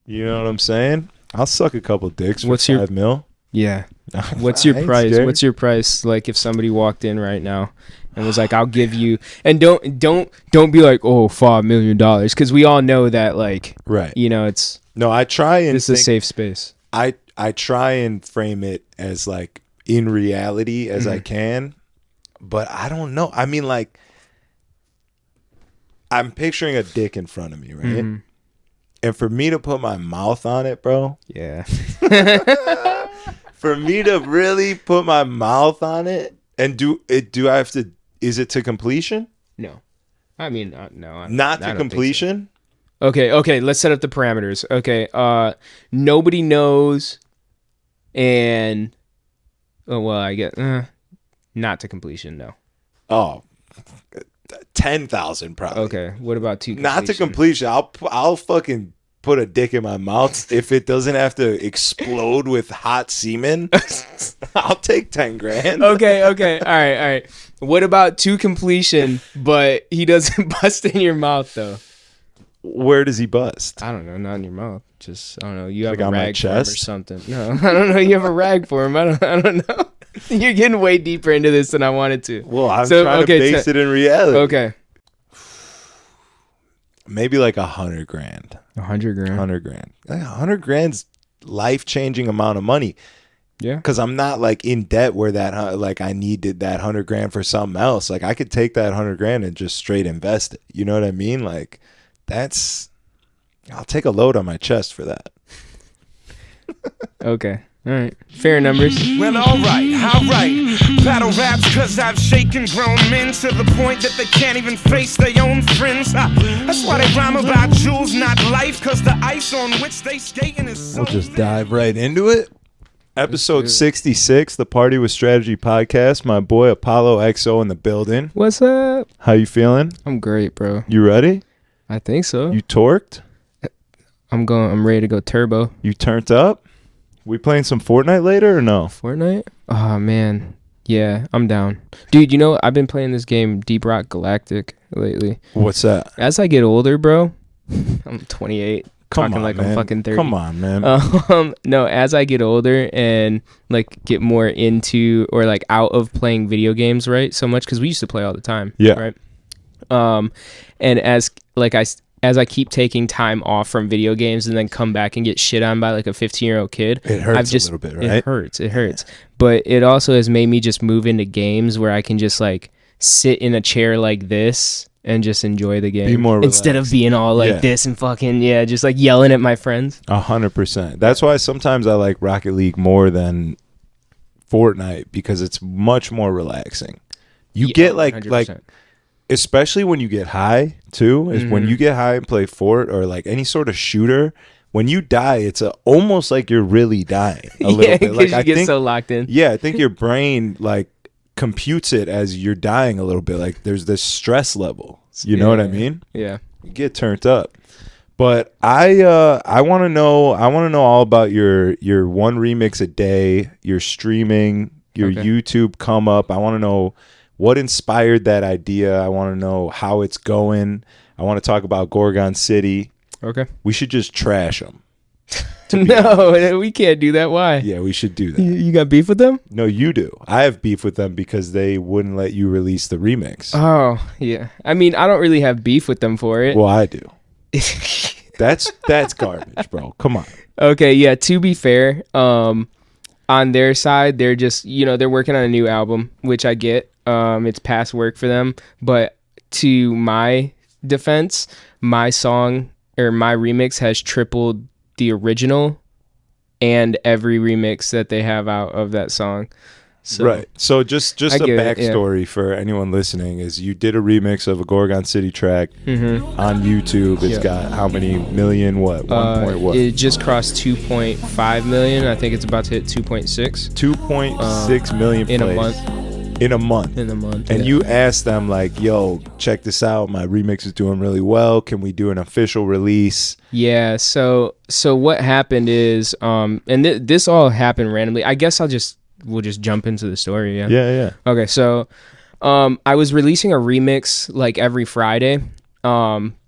You know what I'm saying? I'll suck a couple dicks for $5 million. Yeah. What's your price? Scared. What's your price? Like if somebody walked in right now and was like, "I'll give you," and don't be like, "Oh, $5 million," because we all know that, like, right? You know, it's no. I try and this is a safe space. I try and frame it as like in reality as I can, but I don't know. I mean, like, I'm picturing a dick in front of me, right? Mm-hmm. And for me to put my mouth on it, bro. Yeah. For me to really put my mouth on it and do I have to, is it to completion? No. I mean, no. Not to completion? So. Okay. Let's set up the parameters. Okay. Nobody knows. And, I get, not to completion, no. Oh, 10,000 probably. Okay. What about to completion? Not to completion. I'll fucking put a dick in my mouth if it doesn't have to explode with hot semen. I'll take 10 grand. Okay. All right. What about to completion, but he doesn't bust in your mouth though? Where does he bust? I don't know. Not in your mouth. Just, I don't know. You have like a rag for him or something. No, I don't know. You have a rag for him. I don't know. You're getting way deeper into this than I wanted to. Well, I'm trying to base it in reality. Okay. Maybe like 100 grand. 100 grand. 100 grand. 100 grand's life-changing amount of money. Yeah. Because I'm not like in debt where that like I needed that 100 grand for something else. Like I could take that 100 grand and just straight invest it. You know what I mean? Like I'll take a load on my chest for that. Okay. All right. Fair numbers. Well, all right. Battle raps cause I've shaken grown men to the point that they can't even face their own friends. That's why they rhyme about jewels, not life, cause the ice on which they skating is so We'll just dive right into it. Episode 66, the Party with Strategy podcast. My boy Apollo XO in the building. What's up? How you feeling? I'm great, bro. You ready? I think so. You torqued? I'm ready to go turbo. You turned up? We playing some Fortnite later or no? Fortnite? Oh, man. Yeah, I'm down. Dude, you know, I've been playing this game, Deep Rock Galactic, lately. What's that? As I get older, bro, I'm 28. Come talking on, like man. I'm fucking 30. Come on, man. No, as I get older and like get more into or like out of playing video games, right? So much because we used to play all the time. Yeah. Right. And as I keep taking time off from video games and then come back and get shit on by like a 15-year-old kid, it hurts a little bit, right? It hurts. But it also has made me just move into games where I can just like sit in a chair like this and just enjoy the game. Be more relaxed. Instead of being all like this and fucking, just like yelling at my friends. 100%. That's why sometimes I like Rocket League more than Fortnite because it's much more relaxing. You get like 100%. Especially when you get high too, is when you get high and play Fort or like any sort of shooter, when you die, it's almost like you're really dying a little bit. Like you get so locked in. Yeah, I think your brain like computes it as you're dying a little bit. Like there's this stress level. You know what I mean? Yeah. You get turned up. But I want to know all about your one remix a day, your streaming, your YouTube come up. I want to know what inspired that idea. I want to know how it's going. I want to talk about Gorgon City. Okay. We should just trash them. No, we can't do that. Why? Yeah, we should do that. You got beef with them? No, you do. I have beef with them because they wouldn't let you release the remix. Oh, yeah. I mean, I don't really have beef with them for it. Well, I do. That's garbage, bro. Come on. Okay, yeah, to be fair, on their side, they're just, they're working on a new album, which I get. It's past work for them. But to my defense, my song or my remix has tripled the original and every remix that they have out of that song. So, right. So just a backstory for anyone listening is you did a remix of a Gorgon City track on YouTube. It's got how many million? What? 1 point what? It just crossed 2.5 million. I think it's about to hit 2.6. 2.6 million in plays. In a month. And you asked them like, yo, check this out. My remix is doing really well. Can we do an official release? Yeah. So what happened is, and this all happened randomly. I guess we'll just jump into the story. Yeah. Yeah. Okay. So, I was releasing a remix like every Friday.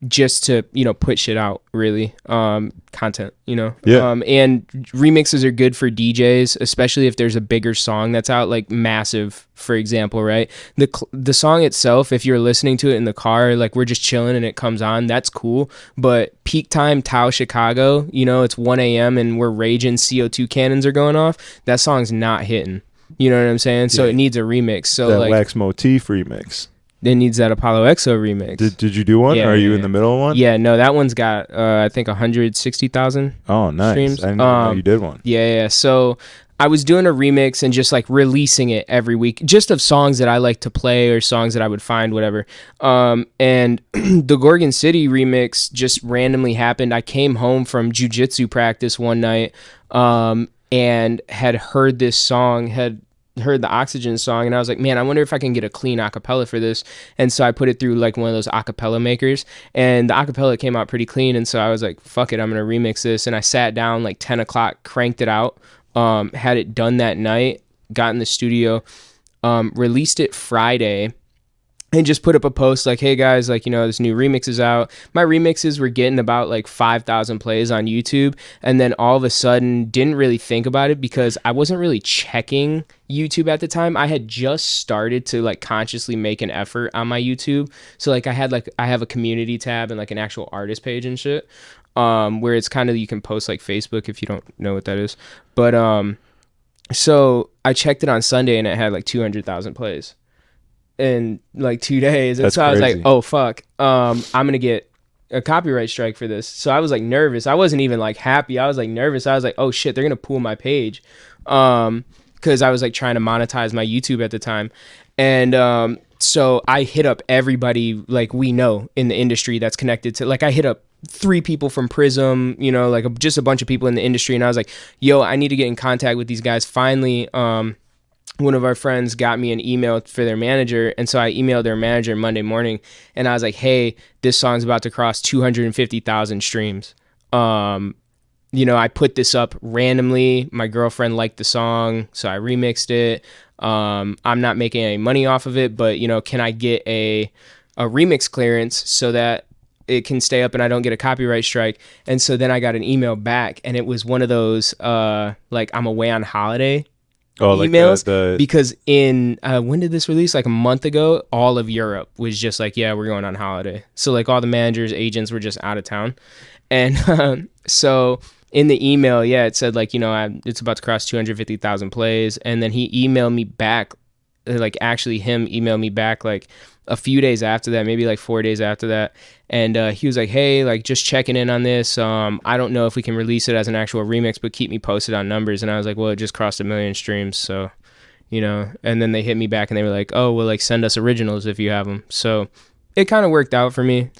just to, put shit out, really, content, Yeah. and remixes are good for DJs, especially if there's a bigger song that's out, like Massive, for example, right? The song itself, if you're listening to it in the car, like we're just chilling and it comes on, that's cool. But peak time, Tao, Chicago, it's 1 a.m. and we're raging, CO2 cannons are going off, that song's not hitting. You know what I'm saying? So it needs a remix. So that like Wax Motif remix. It needs that Apollo XO remix. Did you do one? Yeah, Are you in the middle of one? Yeah, no, that one's got I think 160,000. Oh, nice. streams. I didn't know you did one. Yeah. So I was doing a remix and just like releasing it every week, just of songs that I like to play or songs that I would find, whatever. And the Gorgon City remix just randomly happened. I came home from jujitsu practice one night and had heard this song, had heard the Oxygen song, and I was like, man, I wonder if I can get a clean acapella for this. And so I put it through like one of those acapella makers, and the acapella came out pretty clean. And so I was like, fuck it, I'm gonna remix this. And I sat down like 10 o'clock, cranked it out, had it done that night, got in the studio, released it Friday, and just put up a post like, hey guys, like, this new remix is out. My remixes were getting about like 5,000 plays on YouTube. And then all of a sudden didn't really think about it because I wasn't really checking YouTube at the time. I had just started to like consciously make an effort on my YouTube. So like I have a community tab and like an actual artist page and shit, where it's kind of, you can post like Facebook if you don't know what that is. But so I checked it on Sunday and it had like 200,000 plays in like 2 days. And That's so I was crazy. like, oh fuck, I'm gonna get a copyright strike for this. So I was like nervous. I wasn't even like happy. I was like nervous. I was like, oh shit, they're gonna pull my page, because I was like trying to monetize my YouTube at the time. And so I hit up everybody like we know in the industry that's connected to, like I hit up 3 people from Prism, like just a bunch of people in the industry, and I was like, yo, I need to get in contact with these guys. Finally, one of our friends got me an email for their manager, and so I emailed their manager Monday morning, and I was like, hey, this song's about to cross 250,000 streams. I put this up randomly. My girlfriend liked the song, so I remixed it. I'm not making any money off of it, but can I get a remix clearance so that it can stay up and I don't get a copyright strike? And so then I got an email back, and it was one of those like I'm away on holiday emails, like because in when did this release? Like a month ago, all of Europe was just like, yeah, we're going on holiday. So like all the managers, agents were just out of town. And so in the email, it said like, it's about to cross 250,000 plays. And then he emailed me back, like actually him emailed me back like a few days after that, maybe like 4 days after that. And he was like, hey, like just checking in on this. I don't know if we can release it as an actual remix, but keep me posted on numbers. And I was like, well, it just crossed 1 million streams. So, and then they hit me back and they were like, oh, well, like send us originals if you have them. So it kind of worked out for me.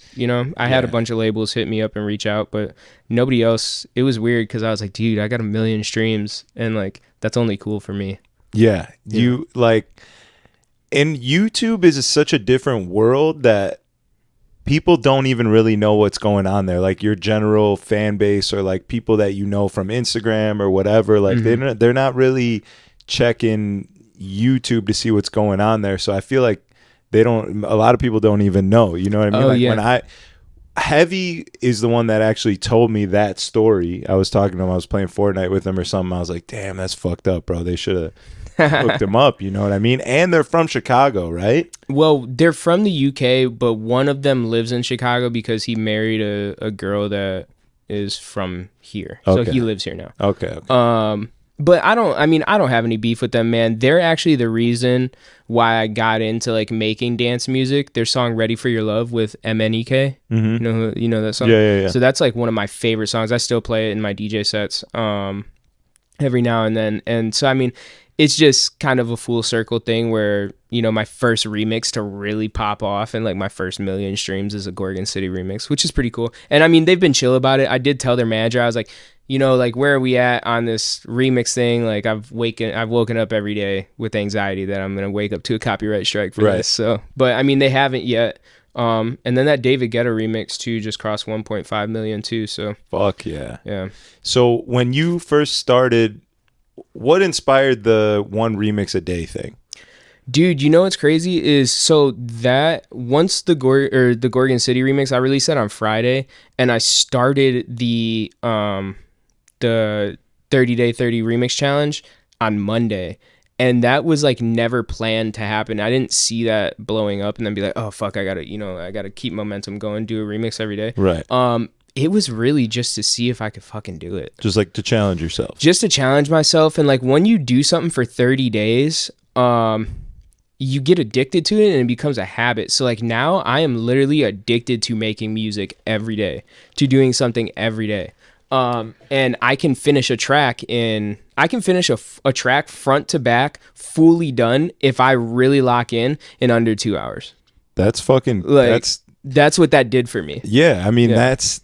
I had a bunch of labels hit me up and reach out, but nobody else. It was weird because I was like, dude, I got 1 million streams, and like, that's only cool for me. Yeah. You like, and YouTube is such a different world that people don't even really know what's going on there. Like your general fan base or like people that from Instagram or whatever, like they're not really checking YouTube to see what's going on there. So I feel like a lot of people don't even know, you know what I mean? When Heavy is the one that actually told me that story. I was talking to him, I was playing Fortnite with him or something. I was like, damn, that's fucked up, bro. They should have hooked him up, you know what I mean? And they're from Chicago, right? Well, they're from the UK, but one of them lives in Chicago because he married a girl that is from here. Okay. So he lives here now. Okay. But I don't have any beef with them, man. They're actually the reason why I got into like making dance music. Their song "Ready for Your Love" with MNEK. Mm-hmm. You know that song? Yeah. So that's like one of my favorite songs. I still play it in my DJ sets every now and then. And so it's just kind of a full circle thing where, my first remix to really pop off and like my first 1 million streams is a Gorgon City remix, which is pretty cool. And they've been chill about it. I did tell their manager, I was like, like, where are we at on this remix thing? Like I've woken up every day with anxiety that I'm going to wake up to a copyright strike for this. So, but they haven't yet. And then that David Guetta remix too just crossed 1.5 million too. So fuck yeah. Yeah. So when you first started, what inspired the one remix a day thing? Dude, you know what's crazy is so that once the Gorgon City remix, I released that on Friday, and I started the 30-day 30 remix challenge on Monday, and that was like never planned to happen. I didn't see that blowing up and then be like, oh fuck, I gotta keep momentum going, do a remix every day. Right. It was really just to see if I could fucking do it. Just like to challenge yourself. Just to challenge myself, and like when you do something for 30 days, you get addicted to it and it becomes a habit. So like now I am literally addicted to making music every day, to doing something every day. And I can finish a track a track front to back, fully done, if I really lock in under 2 hours. That's fucking, like, that's what that did for me. Yeah. I mean, that's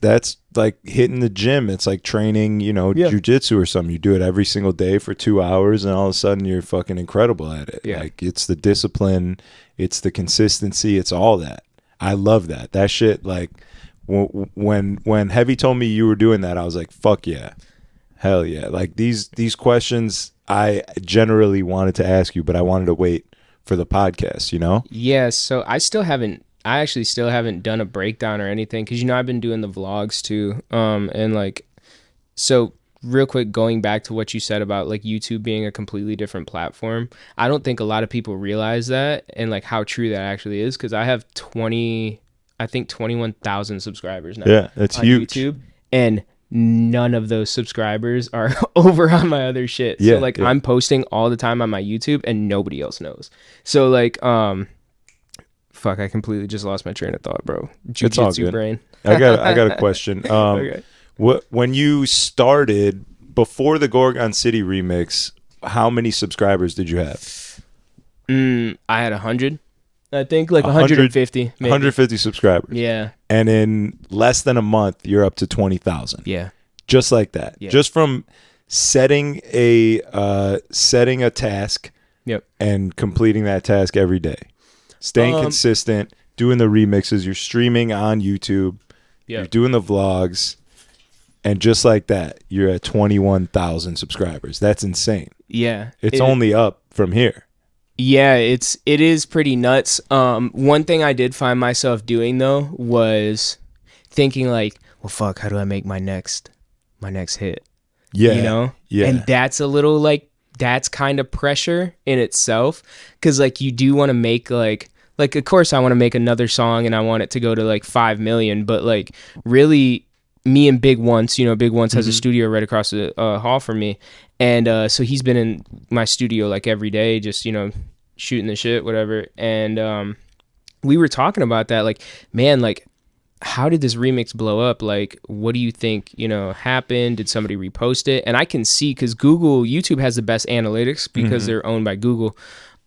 like hitting the gym. It's like training, jujitsu or something. You do it every single day for 2 hours and all of a sudden you're fucking incredible at it. Yeah. Like it's the discipline, it's the consistency, it's all that. I love that. That shit, like when Heavy told me you were doing that, I was like, fuck yeah. Hell yeah. Like these questions I generally wanted to ask you, but I wanted to wait for the podcast, Yeah, so I actually still haven't done a breakdown or anything, because I've been doing the vlogs too, and like, so real quick, going back to what you said about like YouTube being a completely different platform, I don't think a lot of people realize that, and like how true that actually is, because I have 21,000 subscribers now. Yeah, that's on huge. YouTube, and none of those subscribers are over on my other shit. So like I'm posting all the time on my YouTube and nobody else knows. So like fuck, I completely just lost my train of thought, bro. Jiu-jitsu brain. I got a question. Okay. When you started before the Gorgon City remix, how many subscribers did you have? I had 100. I think like 150. Maybe. 150 subscribers. Yeah. And in less than a month, you're up to 20,000. Yeah. Just like that. Yeah. Just from setting a task. Yep. And completing that task every day. Staying consistent, doing the remixes, you're streaming on YouTube, you're doing the vlogs, and just like that, you're at 21,000 subscribers. That's insane. Yeah. It's only up from here. Yeah, it is pretty nuts. One thing I did find myself doing though was thinking like, well, fuck, how do I make my next hit? Yeah. Yeah. And that's a little like, that's kind of pressure in itself, because like you do want to make like of course I want to make another song and I want it to go to like 5 million, but like really me and Big Once, Big Once has a studio right across the hall from me, and so he's been in my studio like every day, just shooting the shit, whatever, and we were talking about that, like, man, like, how did this remix blow up? Like, what do you think, happened? Did somebody repost it? And I can see, because YouTube has the best analytics because they're owned by Google.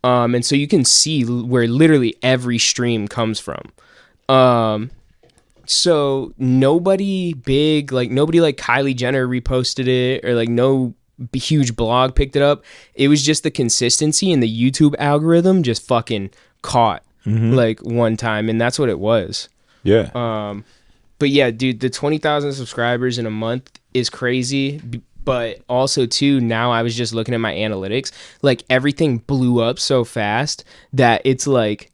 And so you can see where literally every stream comes from. So nobody big, like nobody like Kylie Jenner reposted it, or like no huge blog picked it up. It was just the consistency, and the YouTube algorithm just fucking caught like one time, and that's what it was. Yeah. But yeah, dude, the 20,000 subscribers in a month is crazy. But also too, now I was just looking at my analytics, like everything blew up so fast that it's like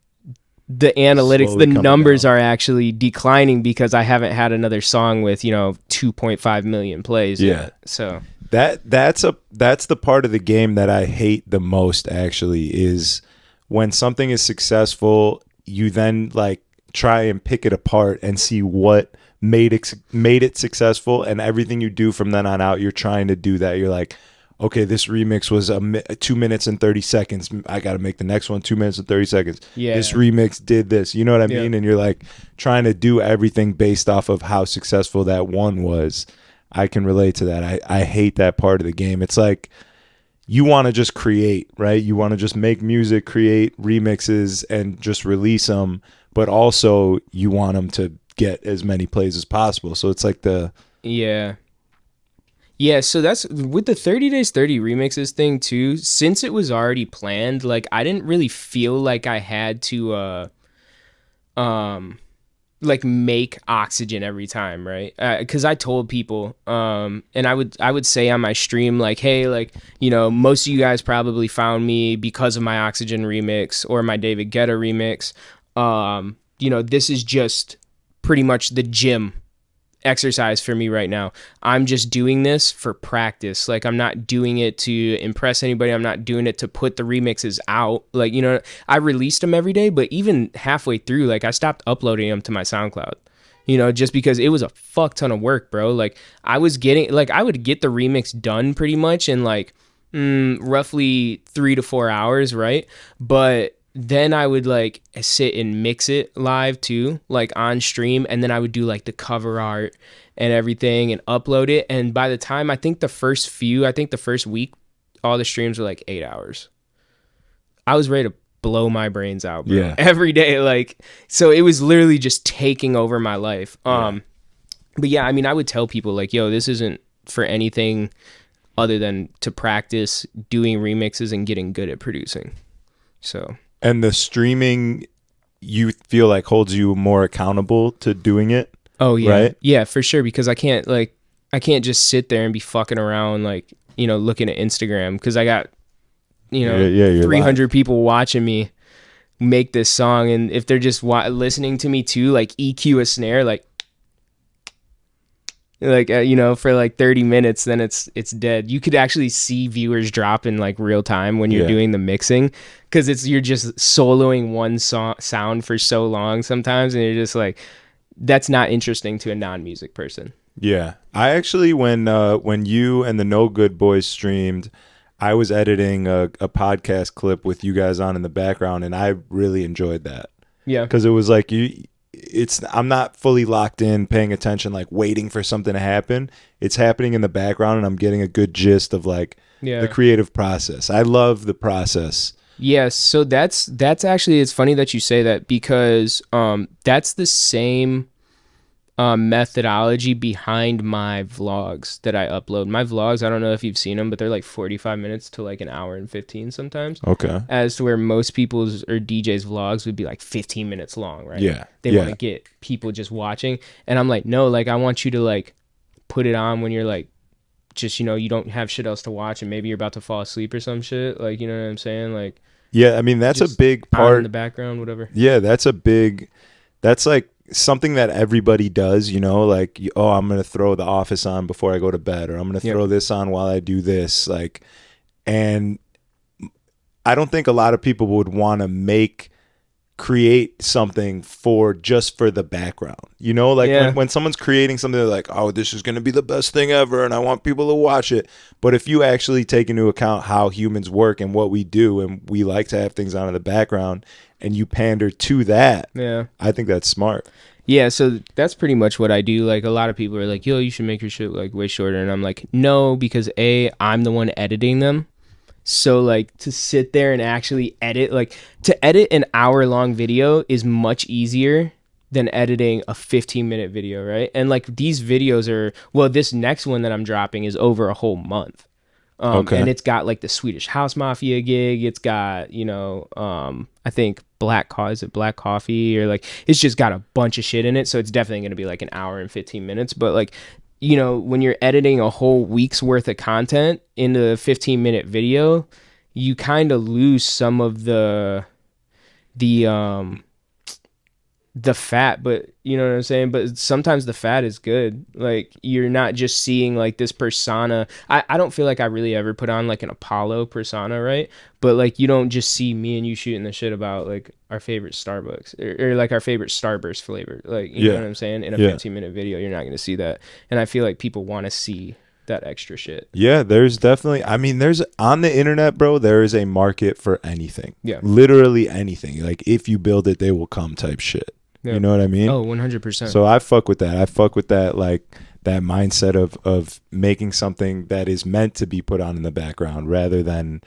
the analytics, slowly the numbers down. are actually declining because I haven't had another song with 2.5 million plays yet. So that's the part of the game that I hate the most, actually, is when something is successful, you then like try and pick it apart and see what made it successful, and everything you do from then on out, you're trying to do that. You're like, okay, this remix was 2 minutes and 30 seconds. I got to make the next one 2 minutes and 30 seconds. Yeah. This remix did this. You know what I mean? And you're like trying to do everything based off of how successful that one was. I can relate to that. I hate that part of the game. It's like you want to just create, right? You want to just make music, create remixes, and just release them. But also you want them to get as many plays as possible. So it's like yeah, so that's with the 30 days 30 remixes thing too, since it was already planned, like I didn't really feel like I had to like make oxygen every time, right? Because I told people, and I would say on my stream, like, hey, like, you know, most of you guys probably found me because of my Oxygen remix or my David Guetta remix. You know, this is just pretty much the gym exercise for me right now. I'm just doing this for practice. Like, I'm not doing it to impress anybody. I'm not doing it to put the remixes out. Like, you know, I released them every day, but even halfway through, like, I stopped uploading them to my SoundCloud, you know, just because it was a fuck ton of work, bro. Like, I would get the remix done pretty much in like roughly 3 to 4 hours, right? But then I would like sit and mix it live too, like on stream. And then I would do like the cover art and everything and upload it. And by the time, I think the first week, all the streams were like 8 hours. I was ready to blow my brains out, bro. Yeah. Every day. Like, so it was literally just taking over my life. But yeah, I mean, I would tell people like, yo, this isn't for anything other than to practice doing remixes and getting good at producing. So. And the streaming, you feel like holds you more accountable to doing it? Oh yeah, right? Yeah, for sure. Because I can't just sit there and be fucking around like, you know, looking at Instagram because I got, you know, 300 people watching me make this song, and if they're just listening to me too, like EQ a snare, like you know, for like 30 minutes, then it's dead. You could actually see viewers drop in like real time when you're doing the mixing, because you're just soloing one sound for so long sometimes, and you're just like, that's not interesting to a non-music person. Yeah, I actually when you and the No Good Boys streamed, I was editing a podcast clip with you guys on in the background, and I really enjoyed that. Yeah, because it was like I'm not fully locked in, paying attention, like waiting for something to happen. It's happening in the background, and I'm getting a good gist of like the creative process. I love the process. Yes, so that's actually, it's funny that you say that, because that's the same methodology behind my vlogs that I upload. My vlogs, I don't know if you've seen them, but they're like 45 minutes to like an hour and 15 sometimes. Okay. As to where most people's or DJs vlogs would be like 15 minutes long, right? Yeah. They want to get people just watching. And I'm like, no, like I want you to like put it on when you're like, just, you know, you don't have shit else to watch and maybe you're about to fall asleep or some shit. Like, you know what I'm saying? Like, yeah, I mean, that's a big part in the background, whatever. Yeah, that's like something that everybody does, you know, like, oh, I'm going to throw The Office on before I go to bed, or I'm going to throw this on while I do this. Like, and I don't think a lot of people would want to create something for the background, you know, like when someone's creating something, they're like, oh, this is going to be the best thing ever, and I want people to watch it. But if you actually take into account how humans work and what we do, and we like to have things on in the background, and you pander to that, I think that's smart. Yeah, so that's pretty much what I do. Like, a lot of people are like, yo, you should make your shit like way shorter, and I'm like, no, because I'm the one editing them. So like, to sit there and actually edit, like to edit an hour-long video is much easier than editing a 15-minute video, right? And like, these videos this next one that I'm dropping is over a whole month. And it's got like the Swedish House Mafia gig. It's got, you know, I think Black Coffee, or like, it's just got a bunch of shit in it. So it's definitely going to be like an hour and 15 minutes. But like, you know, when you're editing a whole week's worth of content into a 15-minute video, you kind of lose some of the fat, but you know what I'm saying? But sometimes the fat is good. Like, you're not just seeing like this persona. I don't feel like I really ever put on like an Apollo persona, right? But like, you don't just see me and you shooting the shit about like our favorite Starbucks or like our favorite Starburst flavor. Like, you know what I'm saying? In a 15-minute video, you're not going to see that. And I feel like people want to see that extra shit. Yeah, there's definitely, I mean, there's on the internet, bro, there is a market for anything. Yeah. Literally anything. Like, if you build it, they will come type shit. Yeah. You know what I mean? Oh, 100%. So I fuck with that. I fuck with that, like, that mindset of making something that is meant to be put on in the background rather than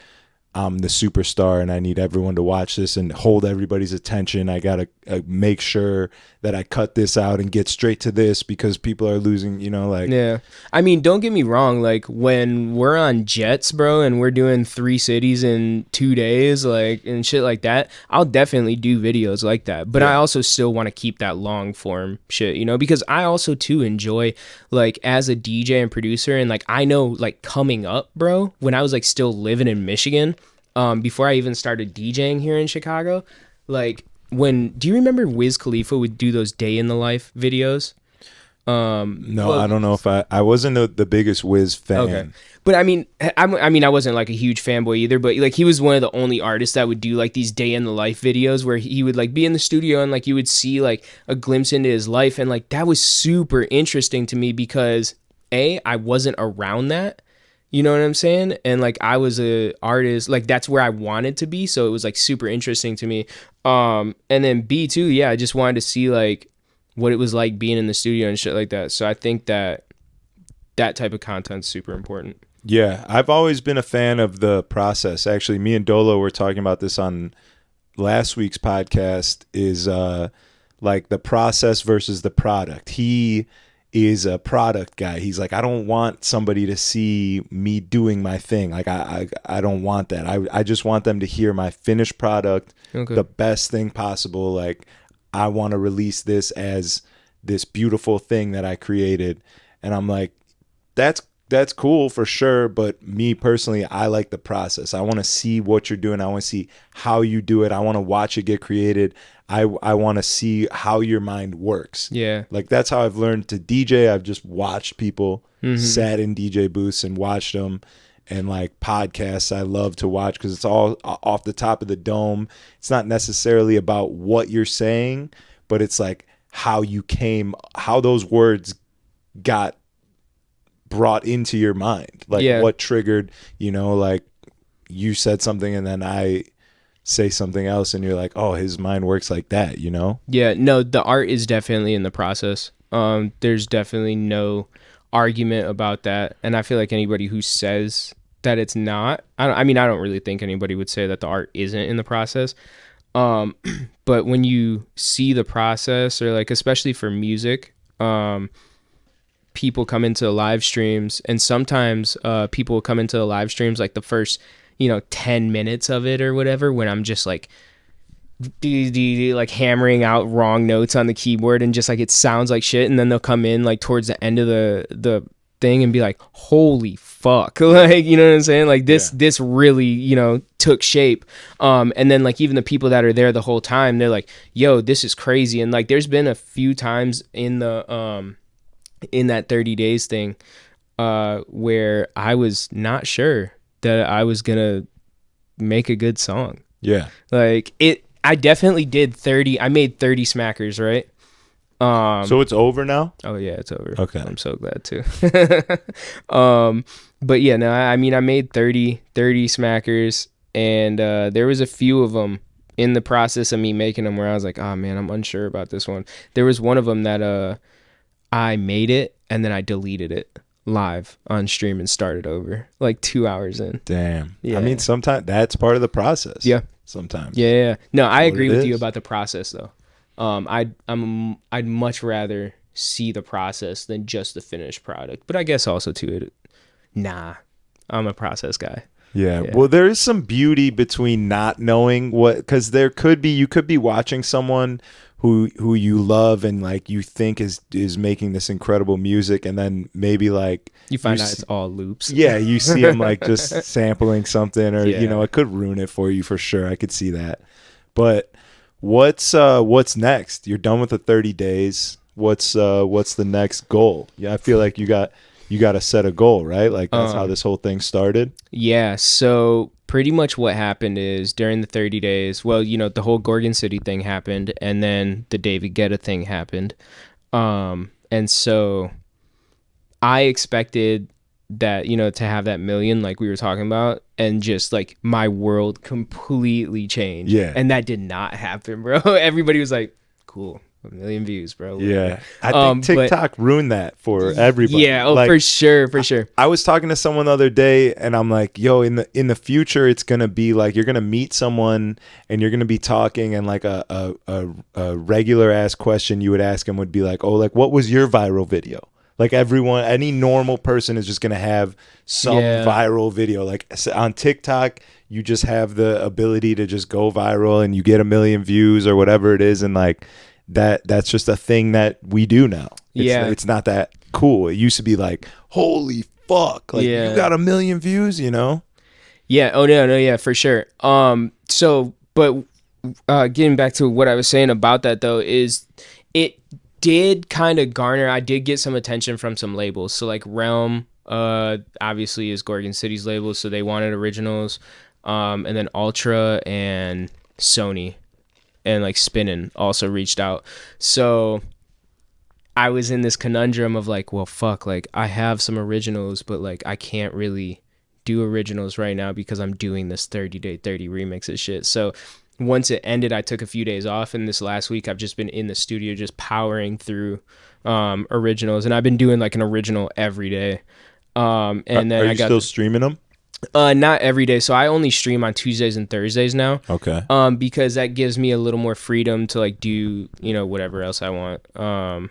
I'm the superstar and I need everyone to watch this and hold everybody's attention. I got to make sure that I cut this out and get straight to this because people are losing, like. Yeah. I mean, don't get me wrong. Like when we're on jets, bro, and we're doing 3 cities in 2 days, like, and shit like that, I'll definitely do videos like that. But I also still want to keep that long form shit, because I also too enjoy, like, as a DJ and producer, and like, I know, like, coming up, bro, when I was like still living in Michigan, before I even started DJing here in Chicago, like, do you remember Wiz Khalifa would do those day in the life videos? No, I don't know if I wasn't the biggest Wiz fan. Okay. But I mean, I wasn't like a huge fanboy either, but like he was one of the only artists that would do like these day in the life videos where he would like be in the studio and like you would see like a glimpse into his life. And like, that was super interesting to me because I wasn't around that. You know what I'm saying? And like, I was a artist, like that's where I wanted to be. So it was like super interesting to me. And then B too, yeah, I just wanted to see like what it was like being in the studio and shit like that. So I think that type of content's super important. Yeah, I've always been a fan of the process. Actually, me and Dolo were talking about this on last week's podcast, is like the process versus the product. He is a product guy. He's like, I don't want somebody to see me doing my thing. Like I don't want that. I just want them to hear my finished product, the best thing possible. Like I want to release this as this beautiful thing that I created. And I'm like, that's cool for sure. But me personally, I like the process. I want to see what you're doing. I want to see how you do it. I want to watch it get created. I want to see how your mind works. Yeah. Like that's how I've learned to DJ. I've just watched people, sat in DJ booths and watched them. And like podcasts, I love to watch because it's all off the top of the dome. It's not necessarily about what you're saying, but it's like how those words got brought into your mind. Like what triggered, like you said something and then I say something else and you're like, oh, his mind works like that, Yeah, no, the art is definitely in the process. There's definitely no argument about that. And I feel like anybody who says that it's not, I don't really think anybody would say that the art isn't in the process. But when you see the process, or like, especially for music, people come into live streams, and sometimes people will come into the live streams like the first 10 minutes of it or whatever, when I'm just like like hammering out wrong notes on the keyboard and just like it sounds like shit, and then they'll come in like towards the end of the thing and be like, holy fuck, like, you know what I'm saying, like this really took shape. And then like even the people that are there the whole time, they're like, yo, this is crazy. And like there's been a few times in the in that 30 days thing where I was not sure that I was gonna make a good song. Yeah. Like I definitely did 30. I made 30 smackers, right? So it's over now? Oh yeah, it's over. Okay. I'm so glad too. But yeah, no, I made 30 smackers, and there was a few of them in the process of me making them where I was like, oh man, I'm unsure about this one. There was one of them that I made it and then I deleted it live on stream and started over like 2 hours in. Damn. Yeah. I mean, sometimes that's part of the process. Yeah. Sometimes. Yeah. No, I agree with you about the process though. I'd much rather see the process than just the finished product. But I guess also too, I'm a process guy. Yeah. Well, there is some beauty between not knowing because you could be watching someone who you love and like you think is making this incredible music, and then maybe like you find out it's all loops. Yeah, you see them like just sampling something, or it could ruin it for you for sure. I could see that. But what's next? You're done with the 30 days. What's the next goal? Yeah, I feel like you got to set a goal, right? Like that's how this whole thing started. Yeah. So pretty much what happened is during the 30 days, well, the whole Gorgon City thing happened, and then the David Guetta thing happened. And so I expected that, to have that million, like we were talking about, and just like my world completely changed. Yeah. And that did not happen, bro. Everybody was like, cool. a million views, bro. Yeah, I think TikTok ruined that for everybody. Yeah, like, for sure. I was talking to someone the other day, and I'm like, yo, in the future, it's gonna be like you're gonna meet someone, and you're gonna be talking, and like a regular ass question you would ask him would be like, oh, like what was your viral video? Like any normal person is just gonna have some viral video. Like on TikTok, you just have the ability to just go viral and you get 1 million views or whatever it is, and like that's just a thing that we do now. It's not that cool. It used to be like, holy fuck, like you got 1 million views, you know? Yeah. Oh no, yeah, for sure. But getting back to what I was saying about that though, is it did kind of garner, I did get some attention from some labels. So like Realm, obviously is Gorgon City's label, so they wanted originals. And then Ultra and Sony and like Spinnin' also reached out. So I was in this conundrum of like, well, fuck, like I have some originals, but like I can't really do originals right now because I'm doing this 30-day 30 remixes shit. So once it ended, I took a few days off, and this last week I've just been in the studio just powering through originals, and I've been doing like an original every day. And then are you still streaming them? Not every day. So I only stream on Tuesdays and Thursdays now. Okay. Because that gives me a little more freedom to like do, whatever else I want.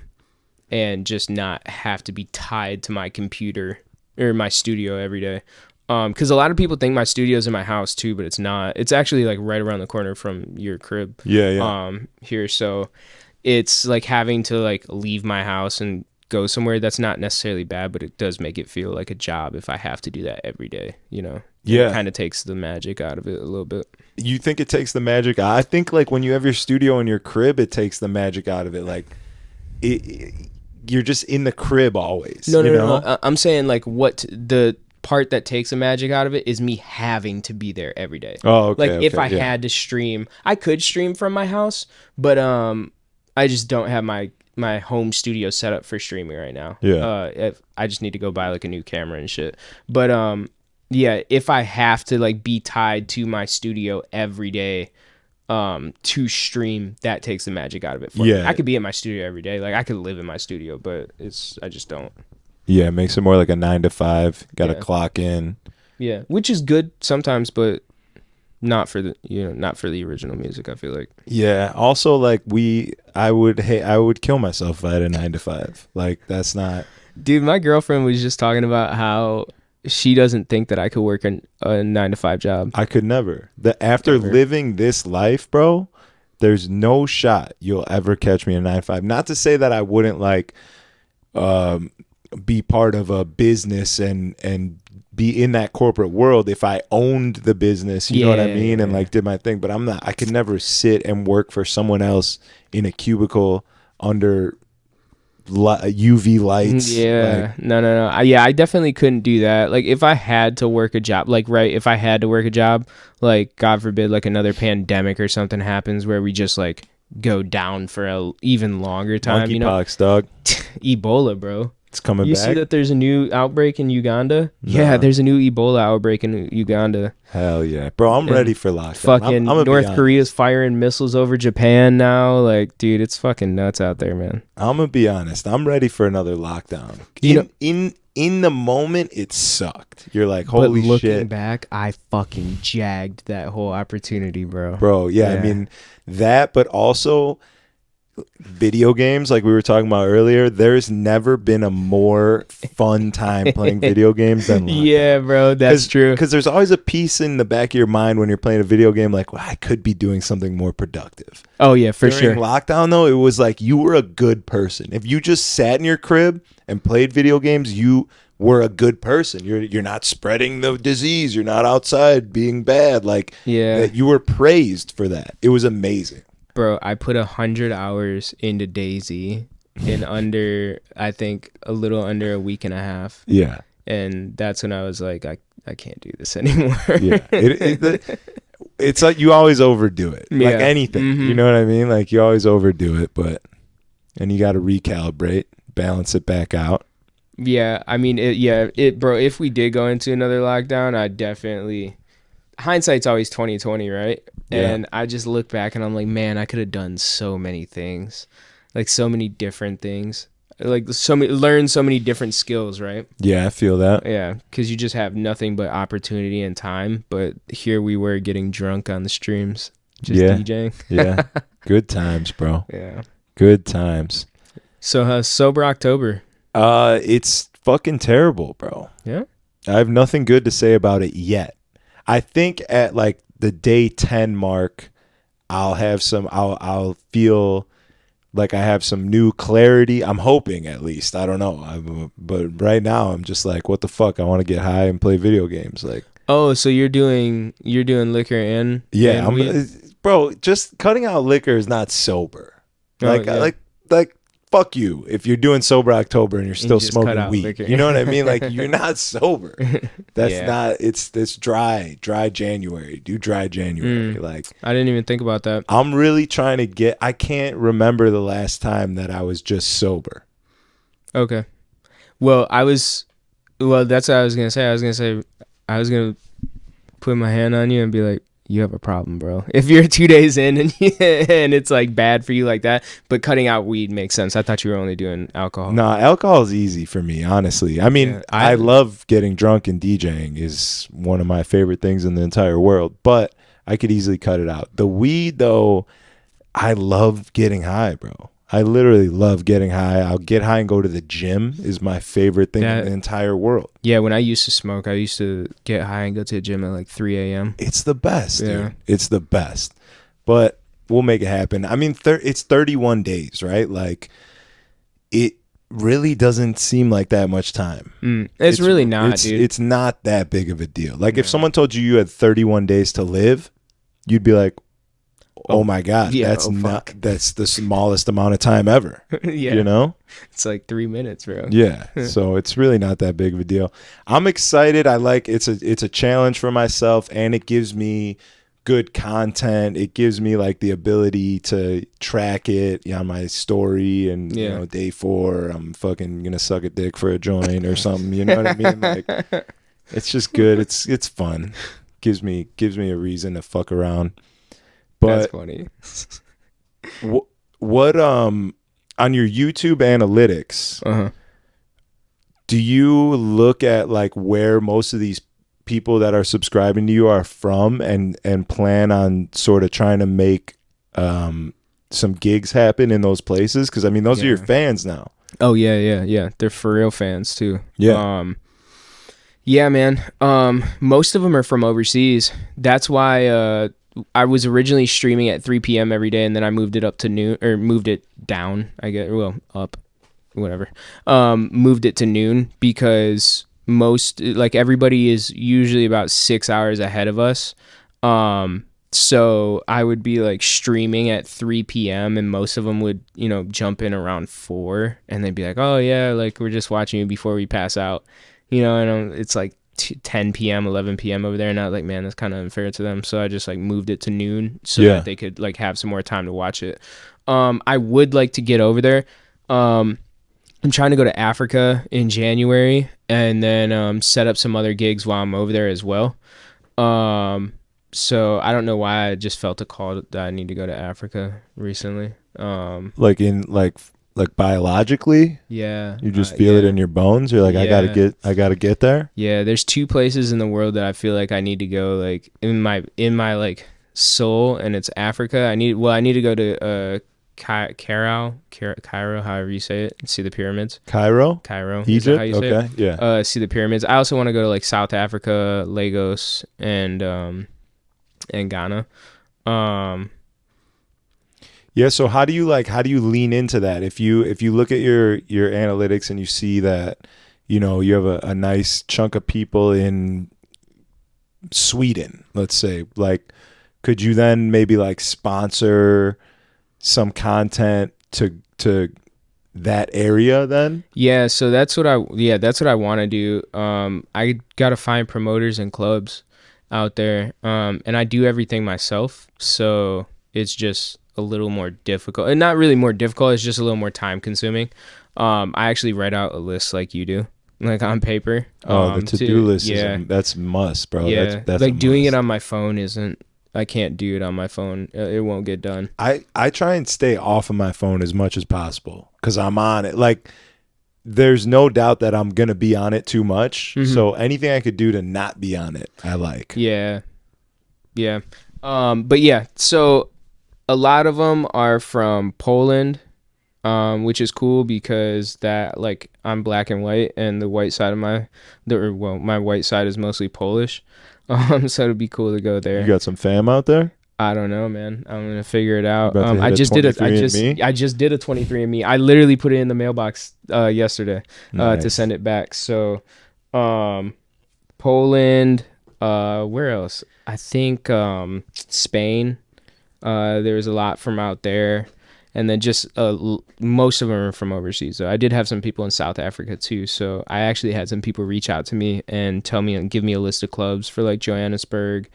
And just not have to be tied to my computer or my studio every day. Because a lot of people think my studio's in my house too, but it's not. It's actually like right around the corner from your crib. Yeah. Here, so it's like having to like leave my house and go somewhere. That's not necessarily bad, but it does make it feel like a job if I have to do that every day. Yeah, it kind of takes the magic out of it a little bit. You think it takes the magic? I think like when you have your studio in your crib, it takes the magic out of it. Like you're just in the crib always. No. I'm saying like what the part that takes the magic out of it is me having to be there every day. Oh, okay. Like if I had to stream, I could stream from my house, but I just don't have my home studio set up for streaming right now. If I just need to go buy like a new camera and shit. But if I have to like be tied to my studio every day to stream, that takes the magic out of it for me. I could be in my studio every day. Like I could live in my studio, but I just don't. Yeah, it makes it more like a 9 to 5. Got to clock in. Yeah, which is good sometimes, but not for the original music, I feel like. Yeah. Also, like I would kill myself if I had a 9 to 5. Like that's not. Dude, my girlfriend was just talking about how she doesn't think that I could work a 9 to 5 job. I could never. After living this life, bro, there's no shot you'll ever catch me a 9 to 5. Not to say that I wouldn't like be part of a business and be in that corporate world if I owned the business, you know what I mean? And like did my thing, but I could never sit and work for someone else in a cubicle under UV lights. Yeah. Like, no. I definitely couldn't do that. Like if I had to work a job, if I had to work a job, like God forbid, like another pandemic or something happens where we just like go down for a even longer time, monkeypox, dog. Ebola, bro. It's coming back. You see that there's a new outbreak in Uganda? Nah. Yeah, there's a new Ebola outbreak in Uganda. Hell yeah. Bro, I'm ready for lockdown. Fucking I'm North Korea's firing missiles over Japan now. Like, dude, it's fucking nuts out there, man. I'm going to be honest. I'm ready for another lockdown. In the moment, it sucked. You're like, holy shit. But looking back, I fucking jagged that whole opportunity, bro. Bro, yeah. I mean, that, but also video games, like we were talking about earlier, there's never been a more fun time playing video games than lockdown. Yeah, bro, that's true. Because there's always a piece in the back of your mind when you're playing a video game like, well, I could be doing something more productive. Oh yeah, for sure. During lockdown though, it was like you were a good person. If you just sat in your crib and played video games, you were a good person. You're not spreading the disease. You're not outside being bad. Like, you were praised for that. It was amazing. Bro, I put 100 hours into DayZ in I think a little under a week and a half. Yeah. And that's when I was like, I can't do this anymore. Yeah. It's like you always overdo it. Yeah. Like anything. Mm-hmm. You know what I mean? Like you always overdo it, and you got to recalibrate, balance it back out. Yeah. I mean, bro, if we did go into another lockdown, I'd definitely... Hindsight's always 20/20, right? Yeah. And I just look back and I'm like, man, I could have done so many things. like so many different things, like learn so many different skills, right? Yeah, I feel that. Yeah, because you just have nothing but opportunity and time. But here we were getting drunk on the streams, just DJing. Yeah, good times, bro. Yeah, good times. So sober October. It's fucking terrible, bro. Yeah, I have nothing good to say about it yet. I think at like the day 10 mark, I'll feel like I have some new clarity. I'm hoping, at least. I don't know. But right now I'm just like, what the fuck? I want to get high and play video games. Like, oh, so you're doing liquor and bro, just cutting out liquor is not sober. Like fuck you if you're doing sober October and you're still smoking weed. Liquor. You know what I mean? Like, you're not sober. That's not. It's dry January. Do dry January. Like, I didn't even think about that. I'm really trying to get. I can't remember the last time that I was just sober. Okay. Well, that's what I was gonna say. I was gonna put my hand on you and be like, you have a problem, bro. If you're 2 days in and it's like bad for you like that, but cutting out weed makes sense. I thought you were only doing alcohol. Nah, alcohol is easy for me, honestly. I mean, I love getting drunk, and DJing is one of my favorite things in the entire world, but I could easily cut it out. The weed, though, I love getting high, bro. I literally love getting high. I'll get high and go to the gym is my favorite thing in the entire world. Yeah, when I used to smoke, I used to get high and go to the gym at like 3 a.m. It's the best, dude. It's the best. But we'll make it happen. I mean, it's 31 days, right? Like, it really doesn't seem like that much time. It's really not, dude. It's not that big of a deal. Like, if someone told you had 31 days to live, you'd be like, oh my God, that's the smallest amount of time ever. Yeah. You know? It's like 3 minutes, bro. Yeah. So it's really not that big of a deal. I'm excited. It's a challenge for myself, and it gives me good content. It gives me like the ability to track it on my story, and you know, day 4, I'm fucking gonna suck a dick for a joint or something. You know what I mean? Like, it's just good. It's fun. Gives me a reason to fuck around. But that's funny. What on your YouTube analytics, do you look at like where most of these people that are subscribing to you are from, and plan on sort of trying to make some gigs happen in those places? Because I mean, those are your fans now. Oh yeah. They're for real fans too. Yeah. Yeah, man. Most of them are from overseas. That's why I was originally streaming at 3 p.m. every day, and then I moved it up to noon, or moved it down, up, whatever. Moved it to noon because everybody is usually about 6 hours ahead of us. So I would be like streaming at 3 p.m. and most of them would, jump in around 4, and they'd be like, oh yeah, like we're just watching you before we pass out, and it's like 10 p.m. 11 p.m. over there, and I was like, man, that's kind of unfair to them. So I just like moved it to noon so that they could like have some more time to watch it. I would like to get over there. I'm trying to go to Africa in January, and then set up some other gigs while I'm over there as well. So I don't know why I just felt a call that I need to go to Africa recently. Like biologically, yeah, you just feel it in your bones. You're like, I gotta get there. Yeah, there's 2 places in the world that I feel like I need to go, like in my like soul, and it's Africa. I need to go to Cairo, however you say it, and see the pyramids. Cairo, Egypt. How you say it? Yeah. See the pyramids. I also want to go to like South Africa, Lagos, and Ghana. Yeah, so how do you lean into that? If you look at your analytics and you see that, you have a nice chunk of people in Sweden, let's say, like, could you then maybe like sponsor some content to that area then? Yeah, so that's what I want to do. I got to find promoters and clubs out there. And I do everything myself, so it's just a little more difficult, and not really more difficult, it's just a little more time consuming. I actually write out a list like you do, like on paper. The to-do list that's must, bro. Yeah, that's like doing it on my phone isn't can't do it on my phone. It won't get done. I try and stay off of my phone as much as possible because I'm on it. Like, there's no doubt that I'm gonna be on it too much. So anything I could do to not be on it, I like. Yeah. But yeah, so a lot of them are from Poland, which is cool because that, like, I'm black and white, and the white side of my white side is mostly Polish. So it'd be cool to go there. You got some fam out there? I don't know, man. I'm gonna figure it out. I just did a 23andMe. I literally put it in the mailbox yesterday to send it back. So, Poland. Where else? I think Spain. There's a lot from out there, and then just most of them are from overseas. So I did have some people in South Africa too. So I actually had some people reach out to me and tell me and give me a list of clubs for like Johannesburg,